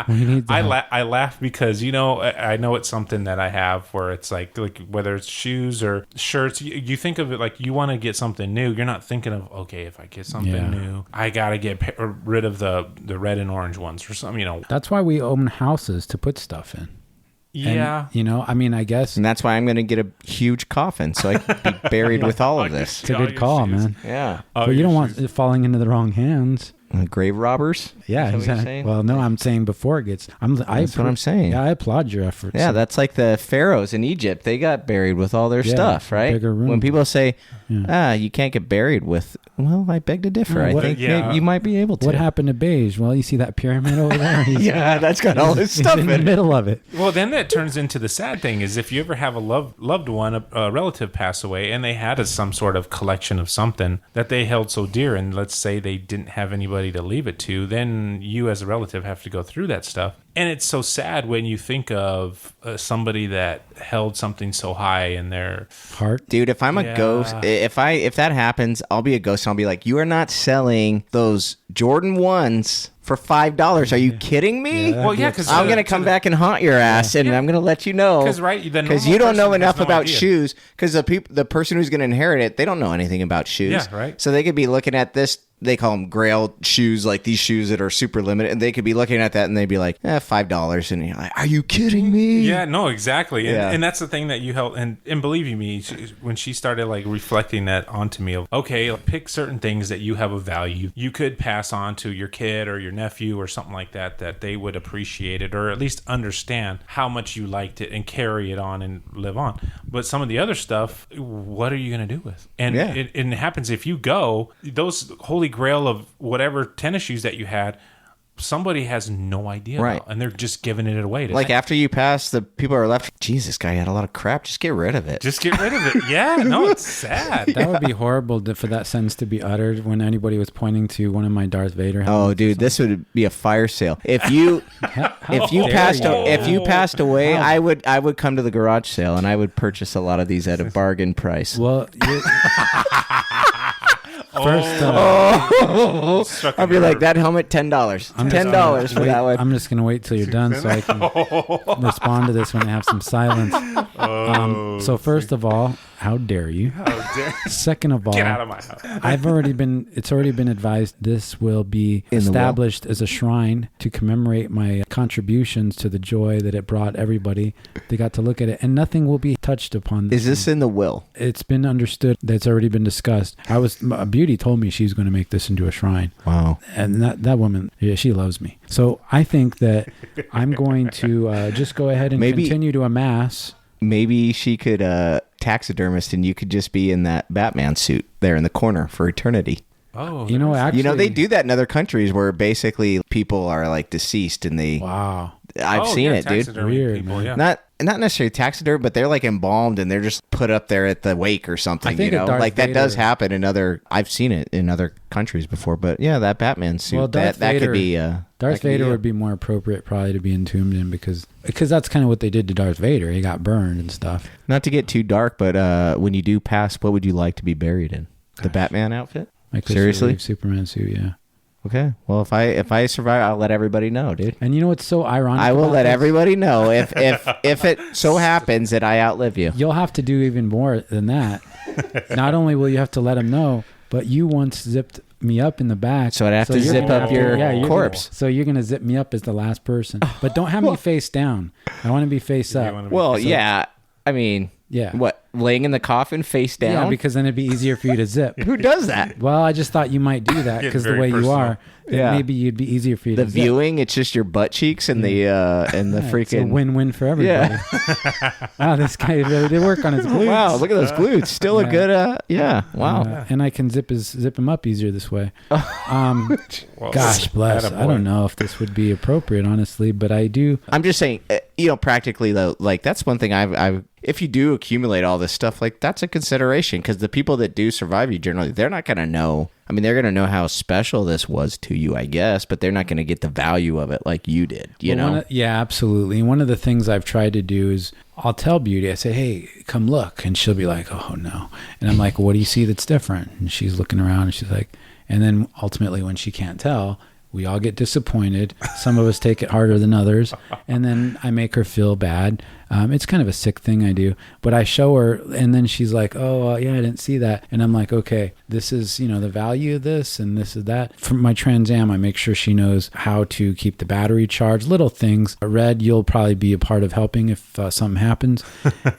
We need I laugh because I know it's something that I have where it's like whether it's shoes or shirts, you think of it like you want to get something new. You're not thinking of, okay, if I get something new, I gotta get rid of the red and orange ones or something. That's why we own houses to put stuff in. Yeah. And, I mean, I guess And that's why I'm going to get a huge coffin so I can be buried with all of this. it's a good call, man. Yeah. But you don't want it falling into the wrong hands. Grave robbers? Yeah, Is that what you're exactly. saying? Well, no, I'm saying before it gets. That's what I'm saying. Yeah, I applaud your efforts. Yeah, that's like the pharaohs in Egypt. They got buried with all their Yeah, stuff, right? bigger room. When people say, you can't get buried with, well, I beg to differ. No, I what- think Yeah. you might be able to. What happened to Beige? Well, you see that pyramid over there? He's, Yeah, that's got all this he's stuff in in the it. middle of it. Well, then that turns into the sad thing is if you ever have a loved one, a relative pass away, and they had some sort of collection of something that they held so dear, and let's say they didn't have anybody to leave it to, then you as a relative have to go through that stuff. And it's so sad when you think of somebody that held something so high in their Heart. Dude, if I'm a Yeah. ghost, if that happens, I'll be a ghost and I'll be like, you are not selling those Jordan 1s for $5. Are you kidding me? Yeah, well, yeah, because I'm going to come back and haunt your ass, and I'm going to let you know. 'Cause, right, the Because normal you don't know person has enough no about idea. shoes. Because the person who's going to inherit it, they don't know anything about shoes. Yeah, right. So they could be looking at this. They call them grail shoes, like these shoes that are super limited. And they could be looking at that and they'd be like, $5. And you're like, are you kidding me? Yeah, no, exactly. And, Yeah. and that's the thing that you held. And believe you me, when she started like reflecting that onto me of, okay, pick certain things that you have a value you could pass on to your kid or your nephew or something like that, that they would appreciate it or at least understand how much you liked it and carry it on and live on. But some of the other stuff, what are you going to do with? And Yeah. it happens if you go, those holy grail of whatever tennis shoes that you had, somebody has no idea Right. about, and they're just giving it away. Like after you pass, the people are left. Jesus, this guy had a lot of crap. Just get rid of it. Just get rid of it. Yeah, no, it's sad. That would be horrible for that sentence to be uttered when anybody was pointing to one of my Darth Vader. Oh, helmets or dude, this would be a fire sale. If you dare if you passed away, How- I would come to the garage sale and I would purchase a lot of these at a bargain price. Well, First, Struck a I'll be like, nerve. that helmet, $10. $10 for that one. I'm just going to wait till you're done so I can respond to this when I have some silence. So first of all, how dare you? How dare you. Second of all, Get out of my house. it's already been advised this will be In the will. established as a shrine to commemorate my contributions to the joy that it brought everybody. They got to look at it, and nothing will be touched upon. Is this in the will? It's been understood that's already been discussed. Beauty told me she's going to make this into a shrine. Wow. And that woman, yeah, she loves me. So I think that I'm going to just go ahead and Maybe- continue to amass. Maybe she could taxidermist and you could just be in that Batman suit there in the corner for eternity. Oh, You know, actually, You know, they do that in other countries where basically people are like deceased and they... Wow. I've seen it, dude. taxidermy Weird, people, man. yeah. Not necessarily taxidermy, but they're like embalmed and they're just put up there at the wake or something. I think you at know, Darth like that does Vader- happen in other. I've seen it in other countries before, but yeah, that Batman suit Well, Darth that Vader- could be. Darth Vader would be more appropriate probably to be entombed in because that's kind of what they did to Darth Vader. He got burned and stuff. Not to get too dark, but when you do pass, what would you like to be buried in? The Batman outfit? Like Seriously? Superman suit, yeah. Okay. Well, if I survive, I'll let everybody know, dude. And you know what's so ironic? I will about let this? everybody know if it so happens that I outlive you. You'll have to do even more than that. Not only will you have to let them know, but you once zipped me up in the back. So I'd have to you're zip gonna up have your you're corpse. so you're going to zip me up as the last person. But don't have me face down. I want to be face You up. wanna be- Well, yeah. I mean, Yeah. what? Laying in the coffin face down? Yeah, because then it'd be easier for you to zip. Who does that? Well, I just thought you might do that Getting because the very way you personal. are, that Yeah. maybe you'd be easier for you The to zip. viewing, it's just your butt cheeks and the Yeah, freaking it's a win-win for everybody. Wow, this guy really did work on his glutes. Wow, look at those glutes. Still a Yeah. good wow. And I can zip him up easier this way. Well, Gosh bless. attaboy. I don't know if this would be appropriate, honestly, but I do. I'm just saying, practically though, like that's one thing I've if you do accumulate all this stuff, like that's a consideration because the people that do survive you generally, they're not going to know. I mean, they're going to know how special this was to you, I guess, but they're not going to get the value of it like you did, you know? Yeah, absolutely. And one of the things I've tried to do is I'll tell Beauty, I say, hey, come look. And she'll be like, oh, no. And I'm like, what do you see that's different? And she's looking around and she's like, and then ultimately when she can't tell, we all get disappointed. Some of us take it harder than others. And then I make her feel bad. It's kind of a sick thing I do. But I show her, and then she's like, oh, yeah, I didn't see that. And I'm like, okay, this is, the value of this, and this is that. For my Trans Am, I make sure she knows how to keep the battery charged, little things. Red, you'll probably be a part of helping if something happens.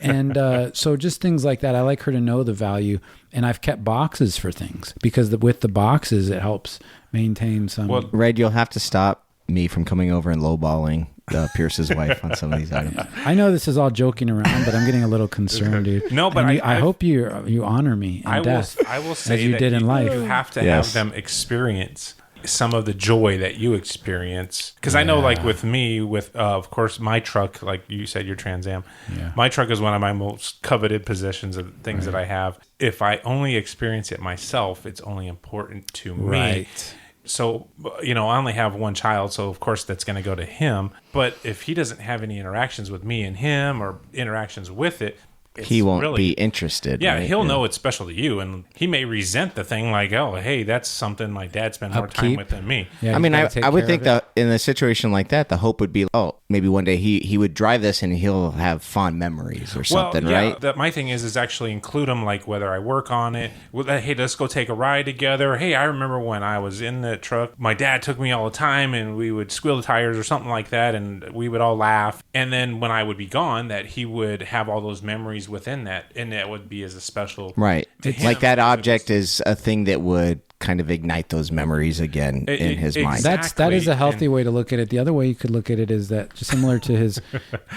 And so just things like that. I like her to know the value. And I've kept boxes for things because with the boxes, it helps maintain some. Well, Red, you'll have to stop me from coming over and lowballing Pierce's wife on some of these items. I know this is all joking around, but I'm getting a little concerned, dude. No, but And I I've- hope you honor me in death. I will say as you that did in life. You have to Yes. have them experience some of the joy that you experience. Because I know, like with me, with of course my truck, like you said, your Trans Am. Yeah. My truck is one of my most coveted possessions of things that I have. If I only experience it myself, it's only important to me. Right. So, I only have one child, so of course that's going to go to him. But if he doesn't have any interactions with me and him or interactions with it, it's He won't really, be interested. yeah, right? he'll know it's special to you, and he may resent the thing like, oh, hey, that's something my dad spent more time Upkeep. with than me. Yeah, I you mean, gotta take I would care think of it. that in a situation like that, the hope would be, oh, maybe one day he would drive this and he'll have fond memories or something, right? My thing is actually include them, like whether I work on it. Hey, let's go take a ride together. Hey, I remember when I was in the truck, my dad took me all the time, and we would squeal the tires or something like that, and we would all laugh. And then when I would be gone, that he would have all those memories within that, and that would be as a special Right. to him, Like that because it object was- is a thing that would kind of ignite those memories again in his mind. That is a healthy and- way to look at it. The other way you could look at it is that just similar to his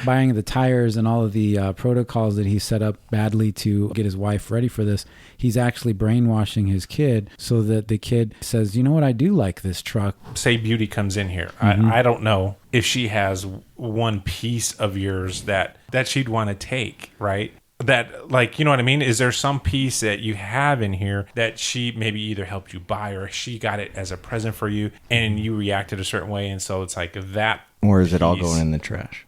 buying the tires and all of the protocols that he set up badly to get his wife ready for this, he's actually brainwashing his kid so that the kid says, you know what, I do like this truck. Say Beauty comes in here. Mm-hmm. I don't know if she has one piece of yours that she'd want to take, right? That, like, you know what I mean? Is there some piece that you have in here that she maybe either helped you buy or she got it as a present for you and you reacted a certain way, and so it's like that Or is it all piece- going in the trash?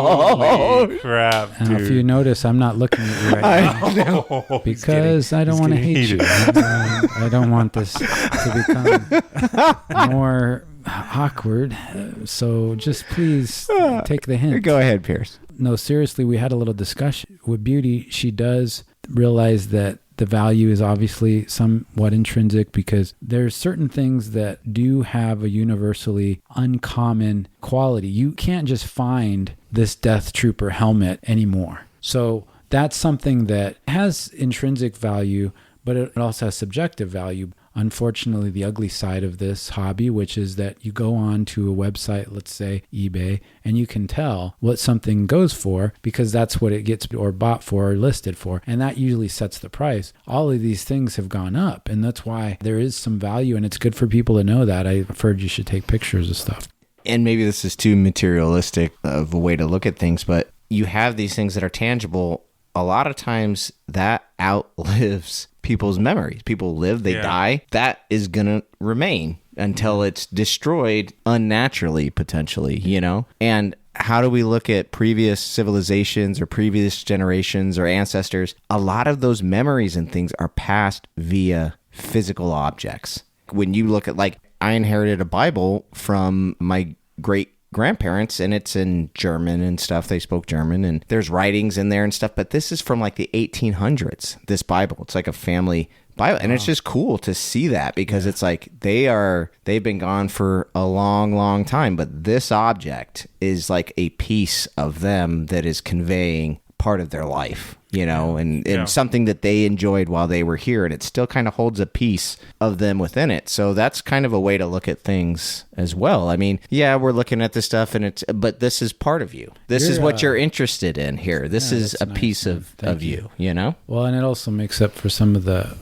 Holy crap, Now, if you dude. notice, I'm not looking at you right now because I don't want to hate you. I don't want this to become more awkward. So just please take the hint. Go ahead, Pierce. No, seriously, we had a little discussion. With Beauty, she does realize that the value is obviously somewhat intrinsic because there's certain things that do have a universally uncommon quality. You can't just find this Death Trooper helmet anymore. So that's something that has intrinsic value, but it also has subjective value. Unfortunately, the ugly side of this hobby, which is that you go on to a website, let's say eBay, and you can tell what something goes for because that's what it gets or bought for or listed for. And that usually sets the price. All of these things have gone up, and that's why there is some value, and it's good for people to know that. I've heard you should take pictures of stuff. And maybe this is too materialistic of a way to look at things, but you have these things that are tangible. A lot of times that outlives people's memories. People live, they die. That is going to remain until it's destroyed unnaturally, potentially, you know? And how do we look at previous civilizations or previous generations or ancestors? A lot of those memories and things are passed via physical objects. When you look at, like, I inherited a Bible from my great grandparents, and it's in German and stuff. They spoke German, and there's writings in there and stuff, but this is from like the 1800s, this Bible. It's like a family Bible, and it's just cool to see that because it's like they've been gone for a long, long time, but this object is like a piece of them that is conveying part of their life, you know, and something that they enjoyed while they were here, and it still kind of holds a piece of them within it. So that's kind of a way to look at things as well. I mean, yeah, we're looking at this stuff, but this is part of you. This is what you're interested in here. This is a piece of you, you know? Well, and it also makes up for some of the,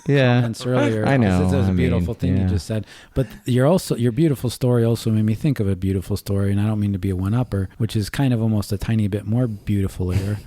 comments earlier. I know. It was a beautiful thing you just said. But your beautiful story also made me think of a beautiful story, and I don't mean to be a one-upper, which is kind of almost a tiny bit more beautiful here.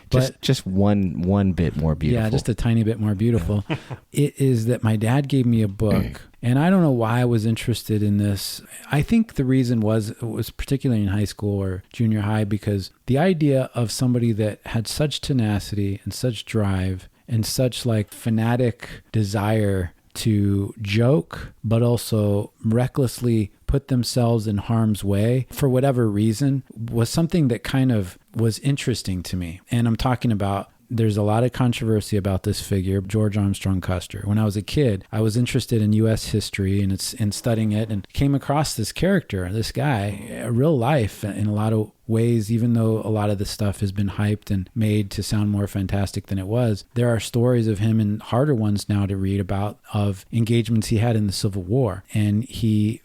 But just one bit more beautiful. Yeah, just a tiny bit more beautiful. It is that my dad gave me a book, and I don't know why I was interested in this. I think the reason it was particularly in high school or junior high, because the idea of somebody that had such tenacity and such drive and such like fanatic desire to joke, but also recklessly put themselves in harm's way for whatever reason was something that kind of was interesting to me. And I'm talking about, there's a lot of controversy about this figure, George Armstrong Custer. When I was a kid, I was interested in U.S. history and studying it, and came across this character, this guy, real life in a lot of ways, even though a lot of the stuff has been hyped and made to sound more fantastic than it was. There are stories of him, and harder ones now to read about, of engagements he had in the Civil War. And he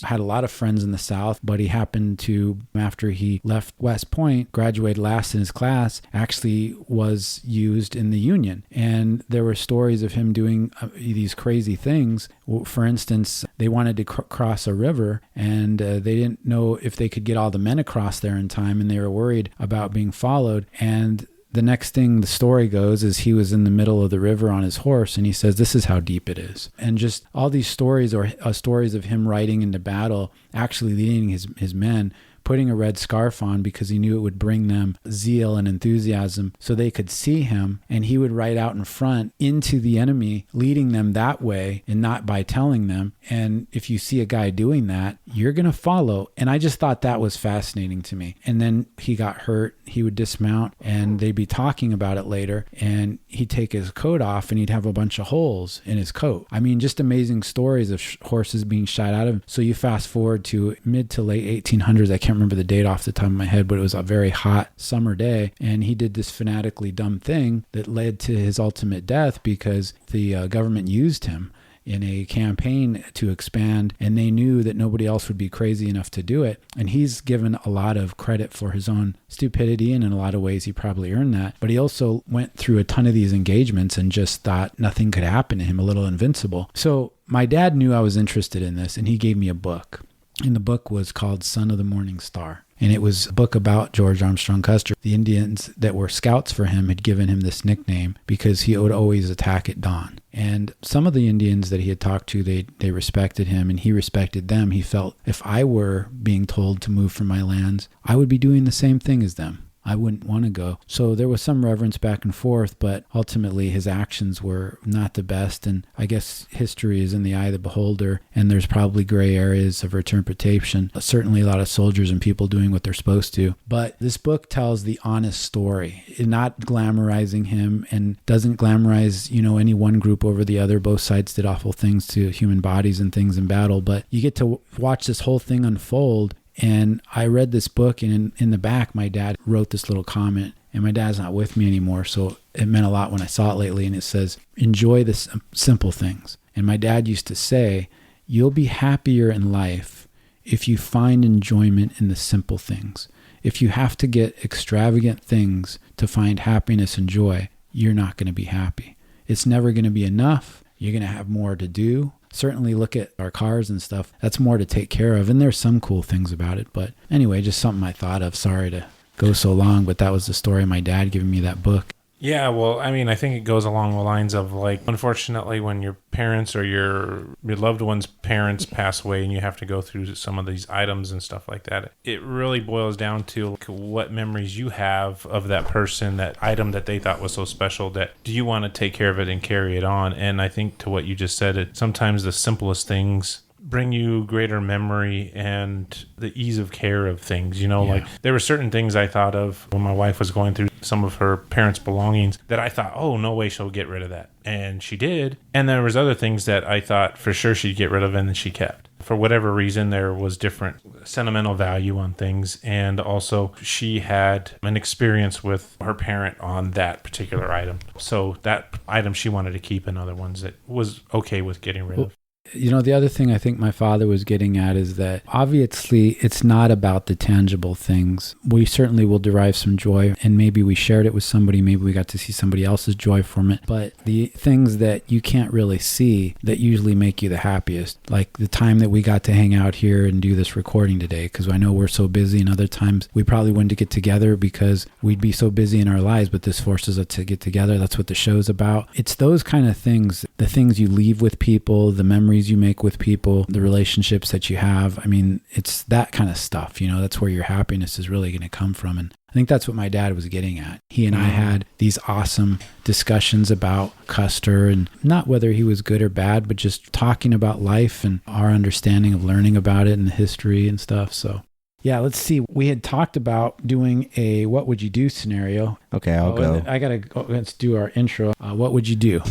had a lot of friends in the South, but he happened to, after he left West Point, graduated last in his class, actually was used in the Union. And there were stories of him doing these crazy things. For instance, they wanted to cross a river, and they didn't know if they could get all the men across there in time, and they were worried about being followed. And the next thing the story goes is he was in the middle of the river on his horse, and he says, "This is how deep it is." And just all these stories or stories of him riding into battle, actually leading his men, putting a red scarf on because he knew it would bring them zeal and enthusiasm so they could see him, and he would ride out in front into the enemy, leading them that way and not by telling them. And if you see a guy doing that, you're going to follow. And I just thought that was fascinating to me. And then he got hurt. He would dismount, and they'd be talking about it later, and he'd take his coat off and he'd have a bunch of holes in his coat. I mean, just amazing stories of horses being shot out of him. So you fast forward to mid to late 1800s. I can't remember the date off the top of my head, but it was a very hot summer day, and he did this fanatically dumb thing that led to his ultimate death because the government used him in a campaign to expand, and they knew that nobody else would be crazy enough to do it. And he's given a lot of credit for his own stupidity, and in a lot of ways he probably earned that. But he also went through a ton of these engagements and just thought nothing could happen to him, a little invincible. So my dad knew I was interested in this, and he gave me a book. And the book was called Son of the Morning Star. And it was a book about George Armstrong Custer. The Indians that were scouts for him had given him this nickname because he would always attack at dawn. And some of the Indians that he had talked to, they respected him and he respected them. He felt if I were being told to move from my lands, I would be doing the same thing as them. I wouldn't want to go. So there was some reverence back and forth, but ultimately his actions were not the best. And I guess history is in the eye of the beholder, and there's probably gray areas of interpretation. Certainly a lot of soldiers and people doing what they're supposed to. But this book tells the honest story, not glamorizing him, and doesn't glamorize, any one group over the other. Both sides did awful things to human bodies and things in battle, but you get to watch this whole thing unfold. And I read this book, and in the back, my dad wrote this little comment, and my dad's not with me anymore, so it meant a lot when I saw it lately, and it says, enjoy the simple things. And my dad used to say, you'll be happier in life if you find enjoyment in the simple things. If you have to get extravagant things to find happiness and joy, you're not going to be happy. It's never going to be enough. You're going to have more to do. Certainly look at our cars and stuff. That's more to take care of. And there's some cool things about it. But anyway, just something I thought of. Sorry to go so long, but that was the story of my dad giving me that book. Yeah, well, I mean, I think it goes along the lines of, like, unfortunately, when your parents or your loved one's parents pass away and you have to go through some of these items and stuff like that, it really boils down to like, what memories you have of that person, that item that they thought was so special, that do you want to take care of it and carry it on? And I think to what you just said, sometimes the simplest things bring you greater memory and the ease of care of things. Like there were certain things I thought of when my wife was going through some of her parents' belongings that I thought, oh, no way she'll get rid of that. And she did. And there was other things that I thought for sure she'd get rid of and then she kept. For whatever reason, there was different sentimental value on things. And also she had an experience with her parent on that particular item. So that item she wanted to keep, and other ones that was okay with getting rid of. The other thing I think my father was getting at is that obviously it's not about the tangible things. We certainly will derive some joy, and maybe we shared it with somebody, maybe we got to see somebody else's joy from it. But the things that you can't really see that usually make you the happiest, like the time that we got to hang out here and do this recording today, because I know we're so busy, and other times we probably wouldn't get together because we'd be so busy in our lives, but this forces us to get together. That's what the show's about. It's those kind of things, the things you leave with people, the memories you make with people, the relationships that you have. I mean, it's that kind of stuff, that's where your happiness is really going to come from. And I think that's what my dad was getting at. He and I had these awesome discussions about Custer, and not whether he was good or bad, but just talking about life and our understanding of learning about it and the history and stuff. So yeah, let's see. We had talked about doing a what would you do scenario. Okay, I'll go. I got to go. Let's do our intro. What would you do?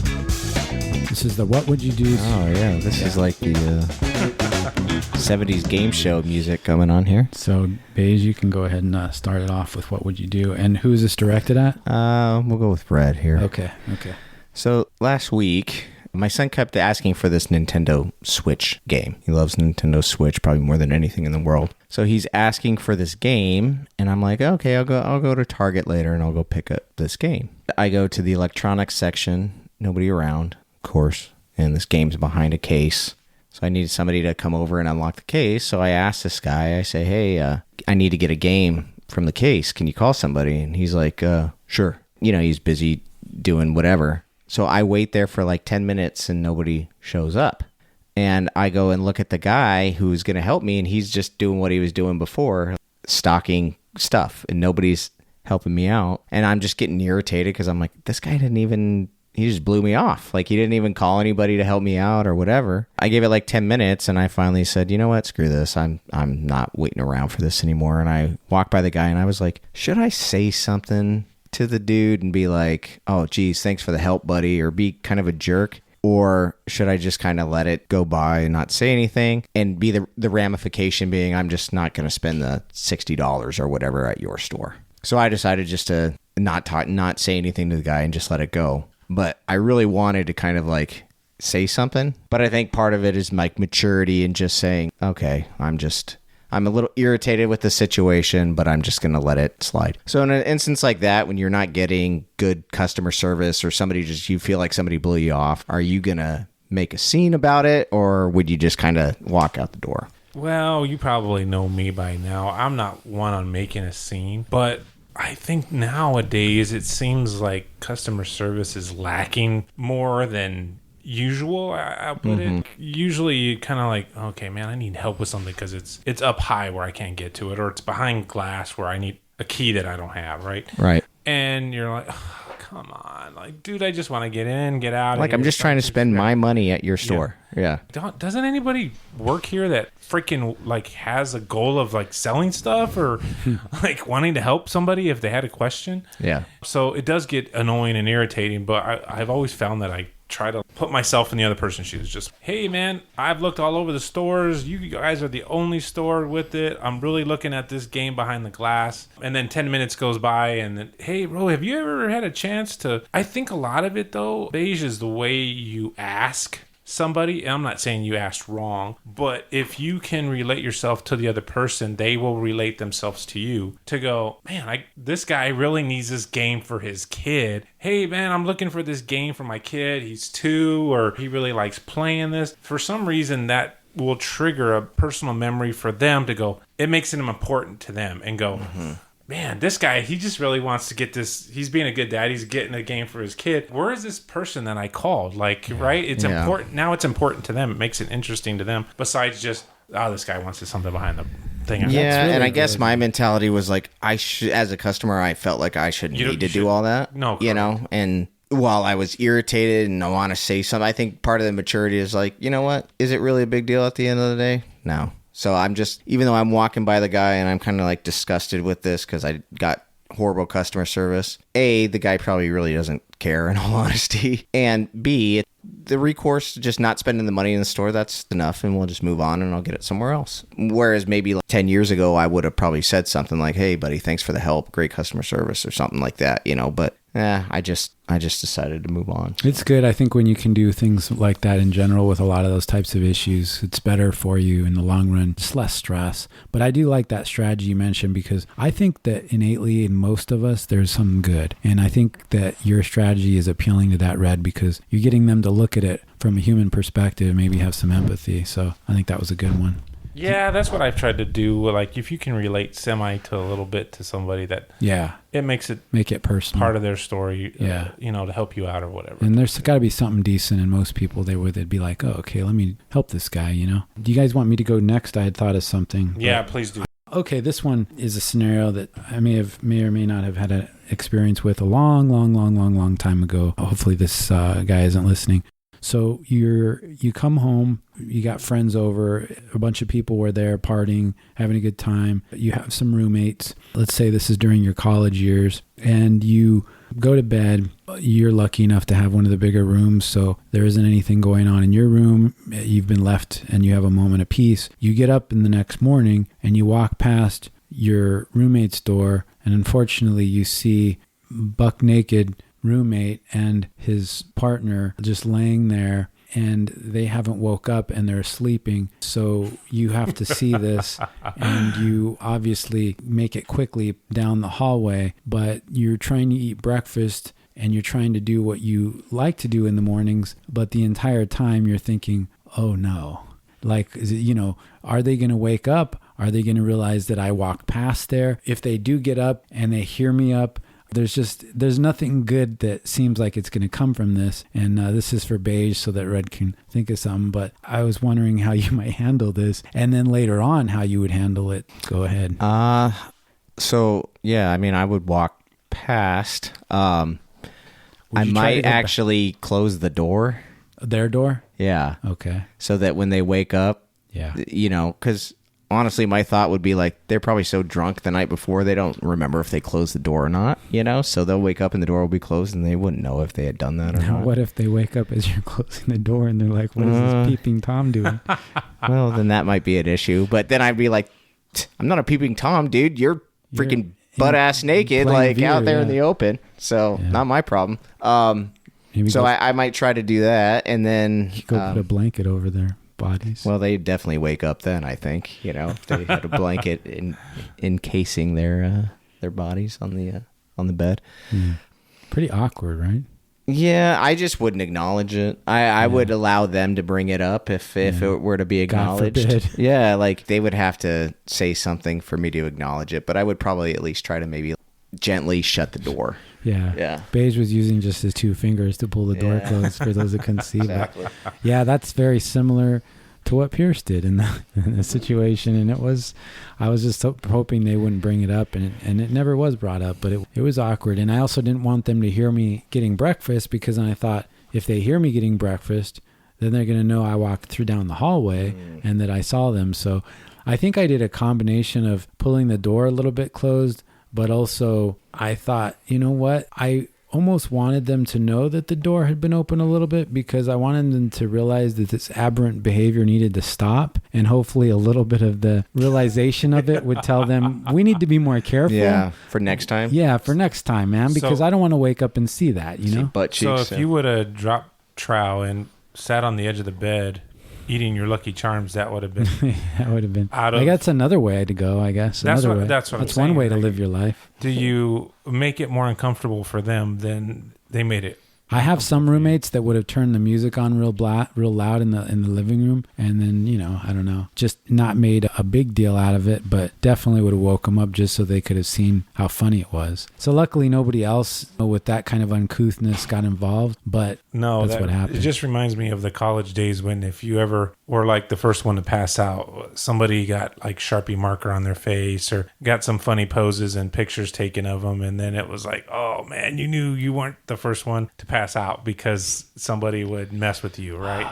This is the what would you do? Oh, yeah. This is like the 70s game show music coming on here. So, Beige, you can go ahead and start it off with what would you do. And who is this directed at? We'll go with Brad here. Okay. So, last week, my son kept asking for this Nintendo Switch game. He loves Nintendo Switch probably more than anything in the world. So he's asking for this game, and I'm like, okay, I'll go to Target later and I'll go pick up this game. I go to the electronics section, nobody around, of course, and this game's behind a case. So I needed somebody to come over and unlock the case. So I asked this guy, I say, hey, I need to get a game from the case. Can you call somebody? And he's like, sure. He's busy doing whatever. So I wait there for like 10 minutes and nobody shows up. And I go and look at the guy who's going to help me, and he's just doing what he was doing before, stocking stuff, and nobody's helping me out. And I'm just getting irritated because I'm like, this guy he just blew me off. Like, he didn't even call anybody to help me out or whatever. I gave it like 10 minutes and I finally said, you know what, screw this. I'm not waiting around for this anymore. And I walked by the guy and I was like, should I say something to the dude and be like, oh, geez, thanks for the help, buddy, or be kind of a jerk? Or should I just kind of let it go by and not say anything, and be the ramification being I'm just not going to spend the $60 or whatever at your store? So I decided just to not say anything to the guy and just let it go. But I really wanted to kind of like say something. But I think part of it is like maturity and just saying, okay, I'm a little irritated with the situation, but I'm just going to let it slide. So in an instance like that, when you're not getting good customer service, or you feel like somebody blew you off, are you going to make a scene about it, or would you just kind of walk out the door? Well, you probably know me by now. I'm not one on making a scene, but I think nowadays it seems like customer service is lacking more than usual. I'll put it. Usually you kind of like, okay, man, I need help with something because it's up high where I can't get to it, or it's behind glass where I need a key that I don't have, right? Right. And you're like, oh, come on, like, dude, I just want to get in, get out. Like, I'm just trying to spend my money at your store. Yeah. Doesn't anybody work here that freaking like has a goal of like selling stuff or like wanting to help somebody if they had a question? Yeah. So it does get annoying and irritating, but I've always found that I try to put myself in the other person's shoes. Just, hey, man, I've looked all over the stores. You guys are the only store with it. I'm really looking at this game behind the glass. And then 10 minutes goes by and then, hey, bro, have you ever had a chance to... I think a lot of it, though, beige is the way you ask somebody. And I'm not saying you asked wrong, but if you can relate yourself to the other person, they will relate themselves to you to go, man, this guy really needs this game for his kid. Hey, man, I'm looking for this game for my kid. He's 2 or he really likes playing this. For some reason, that will trigger a personal memory for them to go, it makes it important to them and go, man, this guy, he just really wants to get this. He's being a good dad. He's getting a game for his kid. Where is this person that I called? Like, right? It's important. Now it's important to them. It makes it interesting to them. Besides just, this guy wants something behind the thing. Yeah, really, and I guess my mentality was like, as a customer, I felt like I shouldn't need to do all that. No, you know, and while I was irritated and I want to say something, I think part of the maturity is like, you know what? Is it really a big deal at the end of the day? No. So I'm just, even though I'm walking by the guy and I'm kind of like disgusted with this because I got horrible customer service, A, the guy probably really doesn't care in all honesty. And B, the recourse to just not spending the money in the store, that's enough and we'll just move on and I'll get it somewhere else. Whereas maybe like 10 years ago, I would have probably said something like, hey, buddy, thanks for the help. Great customer service or something like that, you know, but I just decided to move on. It's good. I think when you can do things like that in general with a lot of those types of issues, it's better for you in the long run. It's less stress. But I do like that strategy you mentioned because I think that innately in most of us, there's some good. And I think that your strategy is appealing to that, Red, because you're getting them to look at it from a human perspective, maybe have some empathy. So I think that was a good one. Yeah, that's what I've tried to do. Like, if you can relate to a little bit to somebody that, it makes it personal, part of their story, to help you out or whatever. And there's got to be something decent in most people. They'd be like, oh, okay, let me help this guy, you know? Do you guys want me to go next? I had thought of something. Yeah, please do. Okay, this one is a scenario that I may or may not have had an experience with a long time ago. Hopefully this guy isn't listening. So you come home, you got friends over, a bunch of people were there partying, having a good time. You have some roommates. Let's say this is during your college years, and you go to bed. You're lucky enough to have one of the bigger rooms, so there isn't anything going on in your room. You've been left and you have a moment of peace. You get up in the next morning and you walk past your roommate's door, and unfortunately you see buck naked roommate and his partner just laying there, and they haven't woke up and they're sleeping. So you have to see this and you obviously make it quickly down the hallway, but you're trying to eat breakfast and you're trying to do what you like to do in the mornings, but the entire time you're thinking, oh no, like, are they going to wake up? Are they going to realize that I walked past there? If they do get up and they hear me up, there's nothing good that seems like it's going to come from this. And this is for Beige so that Red can think of something. But I was wondering how you might handle this. And then later on, how you would handle it. Go ahead. So, yeah, I mean, I would walk past. I might actually close the door. Their door? Yeah. Okay. So that when they wake up, because... honestly, my thought would be like, they're probably so drunk the night before, they don't remember if they closed the door or not, so they'll wake up and the door will be closed and they wouldn't know if they had done that or not. What if they wake up as you're closing the door and they're like, what is this peeping Tom doing? Well, then that might be an issue. But then I'd be like, I'm not a peeping Tom, dude. You're freaking butt-ass naked, like VR, out there in the open. So, not my problem. I might try to do that and then... You go put a blanket over there. Bodies. Well, they definitely wake up then, I think, if they had a blanket encasing their bodies on the bed. Pretty awkward, right? Yeah, I just wouldn't acknowledge it. I would allow them to bring it up if it were to be God acknowledged. forbid. Yeah, like they would have to say something for me to acknowledge it, but I would probably at least try to maybe gently shut the door. Yeah. Yeah. Beige was using just his 2 fingers to pull the door closed for those that couldn't see. Exactly. But yeah, that's very similar to what Pierce did in the situation. And I was just hoping they wouldn't bring it up, and it never was brought up, but it was awkward. And I also didn't want them to hear me getting breakfast, because then I thought if they hear me getting breakfast, then they're going to know I walked through down the hallway and that I saw them. So I think I did a combination of pulling the door a little bit closed, but also I thought, you know what? I almost wanted them to know that the door had been open a little bit, because I wanted them to realize that this aberrant behavior needed to stop, and hopefully a little bit of the realization of it would tell them we need to be more careful. Yeah, for next time. Yeah, for next time, man, because So- I don't want to wake up and see that, you know? Butt So cheeks. if you would have dropped trow and sat on the edge of the bed eating your Lucky Charms, that would have been That would have been. Out Like, of- that's another way to go, I guess. That's Another what- way. that's what I'm one saying, way to like- live your life. do you make it more uncomfortable for them than they made it? I have some roommates that would have turned the music on real loud in the living room, and then, you know, I don't know, just not made a big deal out of it, but definitely would have woke them up just so they could have seen how funny it was. So luckily nobody else with that kind of uncouthness got involved, but No, that's what happened. It just reminds me of the college days when if you ever were like the first one to pass out, somebody got like Sharpie marker on their face or got some funny poses and pictures taken of them. And then it was like, oh man, you knew you weren't the first one to pass out because somebody would mess with you, right?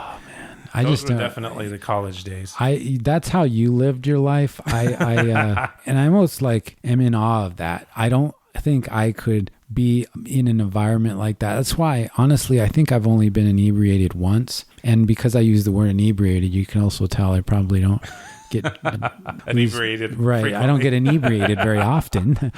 I Those just were don't. definitely the college days. That's how you lived your life. And I almost like am in awe of that. I don't think I could be in an environment like that. That's why, honestly, I think I've only been inebriated once. And because I use the word inebriated, you can also tell I probably don't get Inebriated. Right. I don't frequently. get inebriated very often.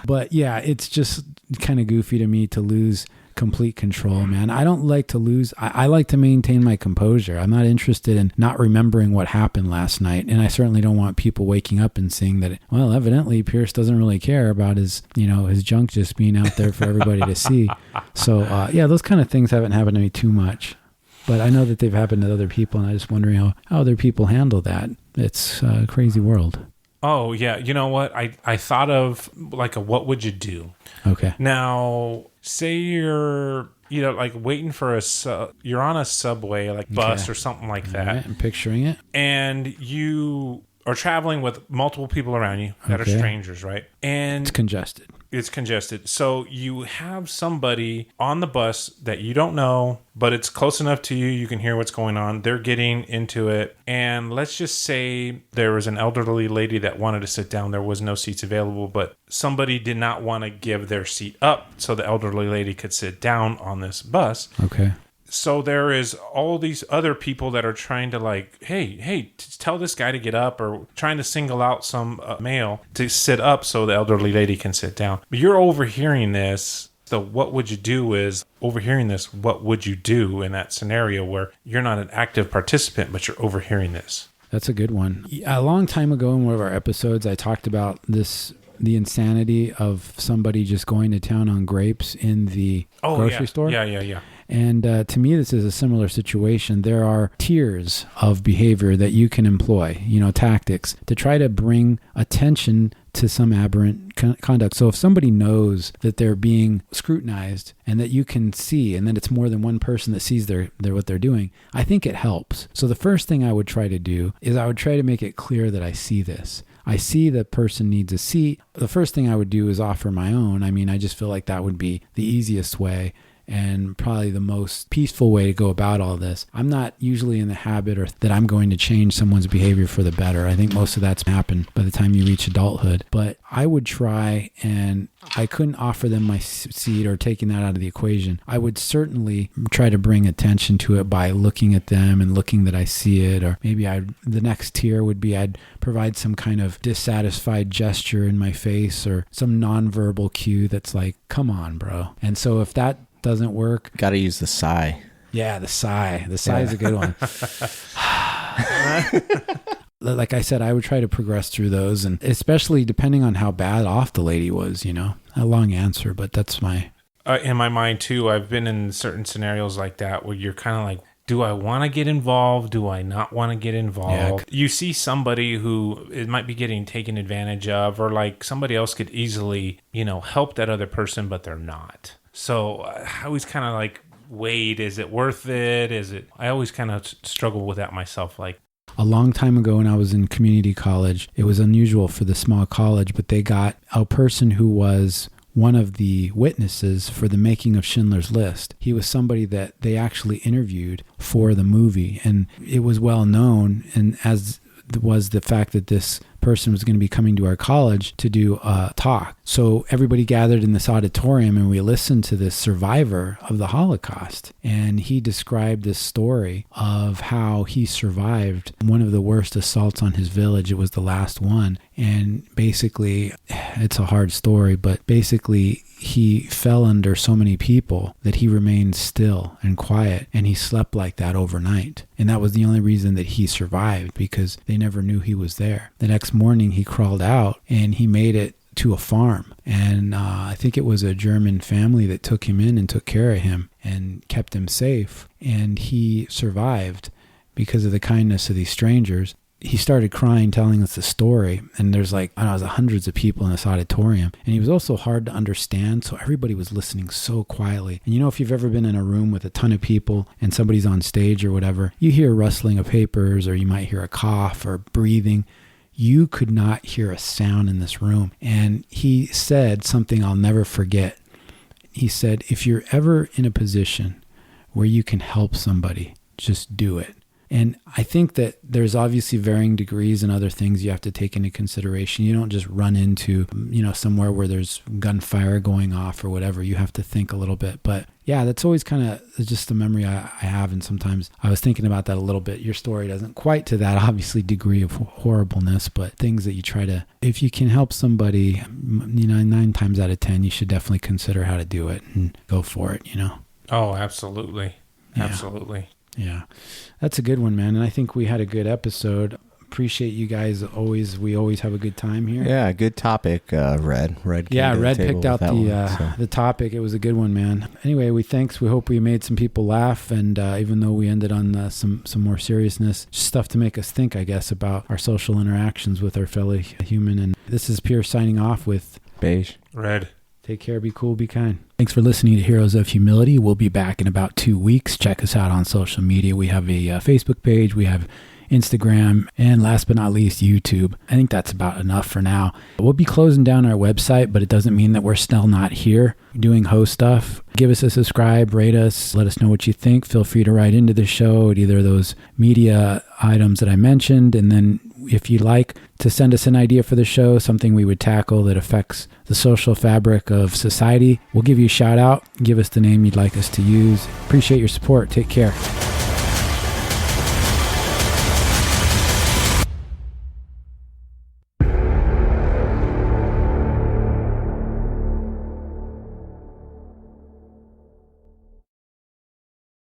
But yeah, it's just kind of goofy to me to lose complete control, man. I don't like to lose. I like to maintain my composure. I'm not interested in not remembering what happened last night. And I certainly don't want people waking up and seeing that, well, evidently Pierce doesn't really care about his junk just being out there for everybody to see. So yeah, those kind of things haven't happened to me too much. But I know that they've happened to other people, and I'm just wondering how other people handle that. It's a crazy world. Oh, yeah. You know what? I thought of like a what would you do? Okay. Now, say you're like waiting for you're on a subway, like bus Okay. or something like All that, right, I'm picturing it. and you are traveling with multiple people around you that Okay. are strangers, right? And It's congested. it's congested. So you have somebody on the bus that you don't know, but it's close enough to you. You can hear what's going on. They're getting into it. And let's just say there was an elderly lady that wanted to sit down. There was no seats available, but somebody did not want to give their seat up so the elderly lady could sit down on this bus. Okay. So there is all these other people that are trying to like, hey, tell this guy to get up, or trying to single out some male to sit up so the elderly lady can sit down. But you're overhearing this. So what would you do is overhearing this. What would you do in that scenario where you're not an active participant, but you're overhearing this? That's a good one. A long time ago in one of our episodes, I talked about the insanity of somebody just going to town on grapes in the grocery store. Yeah. And to me, this is a similar situation. There are tiers of behavior that you can employ, tactics to try to bring attention to some aberrant conduct. So if somebody knows that they're being scrutinized and that you can see, and that it's more than one person that sees what they're doing, I think it helps. So the first thing I would try to do is I would try to make it clear that I see this. I see the person needs a seat. The first thing I would do is offer my own. I mean, I just feel like that would be the easiest way and probably the most peaceful way to go about all this. I'm not usually in the habit or that I'm going to change someone's behavior for the better. I think most of that's happened by the time you reach adulthood. But I would try, and I couldn't offer them my seat or taking that out of the equation. I would certainly try to bring attention to it by looking at them and looking that I see it. Or maybe the next tier would be I'd provide some kind of dissatisfied gesture in my face or some nonverbal cue that's like, come on, bro. And so if that doesn't work, Got to use the sigh. yeah, the sigh is a good one. Like I said, I would try to progress through those, and especially depending on how bad off the lady was, a long answer, but that's my in my mind too, I've been in certain scenarios like that where you're kind of like, do I want to get involved? Do I not want to get involved? Yeah. You see somebody who it might be getting taken advantage of, or like somebody else could easily, help that other person, but they're not. So I always kind of like, wait, is it worth it? I always kind of struggle with that myself. Like, a long time ago when I was in community college, it was unusual for the small college, but they got a person who was one of the witnesses for the making of Schindler's List. He was somebody that they actually interviewed for the movie, and it was well known, and as was the fact that this person was going to be coming to our college to do a talk. So everybody gathered in this auditorium and we listened to this survivor of the Holocaust. And he described this story of how he survived one of the worst assaults on his village. It was the last one. And basically, it's a hard story, but basically he fell under so many people that he remained still and quiet, and he slept like that overnight. And that was the only reason that he survived, because they never knew he was there. The next morning he crawled out and he made it to a farm. And I think it was a German family that took him in and took care of him and kept him safe. And he survived because of the kindness of these strangers. He started crying, telling us the story, and there's hundreds of people in this auditorium, and he was also hard to understand, so everybody was listening so quietly. And if you've ever been in a room with a ton of people and somebody's on stage or whatever, you hear rustling of papers, or you might hear a cough or breathing. You could not hear a sound in this room. And he said something I'll never forget. He said, if you're ever in a position where you can help somebody, just do it. And I think that there's obviously varying degrees and other things you have to take into consideration. You don't just run into, somewhere where there's gunfire going off or whatever. You have to think a little bit. But yeah, that's always kind of just the memory I have. And sometimes I was thinking about that a little bit. Your story doesn't quite to that, obviously, degree of horribleness, but things that you try to, if you can help somebody, 9 times out of 10, you should definitely consider how to do it and go for it, Oh, absolutely. Yeah. Absolutely. Yeah, that's a good one, man. And I think we had a good episode. Appreciate you guys. We always have a good time here. Yeah, good topic, Red. Red picked out the topic. It was a good one, man. Anyway, we hope we made some people laugh. And even though we ended on some more seriousness, just stuff to make us think, I guess, about our social interactions with our fellow human. And this is Pierre signing off with Beige. Red. Take care, be cool, be kind. Thanks for listening to Heroes of Humility. We'll be back in about 2 weeks. Check us out on social media. We have a Facebook page. We have Instagram, and last but not least, YouTube. I think that's about enough for now. We'll be closing down our website, but it doesn't mean that we're still not here doing host stuff. Give us a subscribe, rate us, let us know what you think. Feel free to write into the show at either of those media items that I mentioned. And then if you'd like to send us an idea for the show, something we would tackle that affects the social fabric of society, we'll give you a shout out. Give us the name you'd like us to use. Appreciate your support. Take care.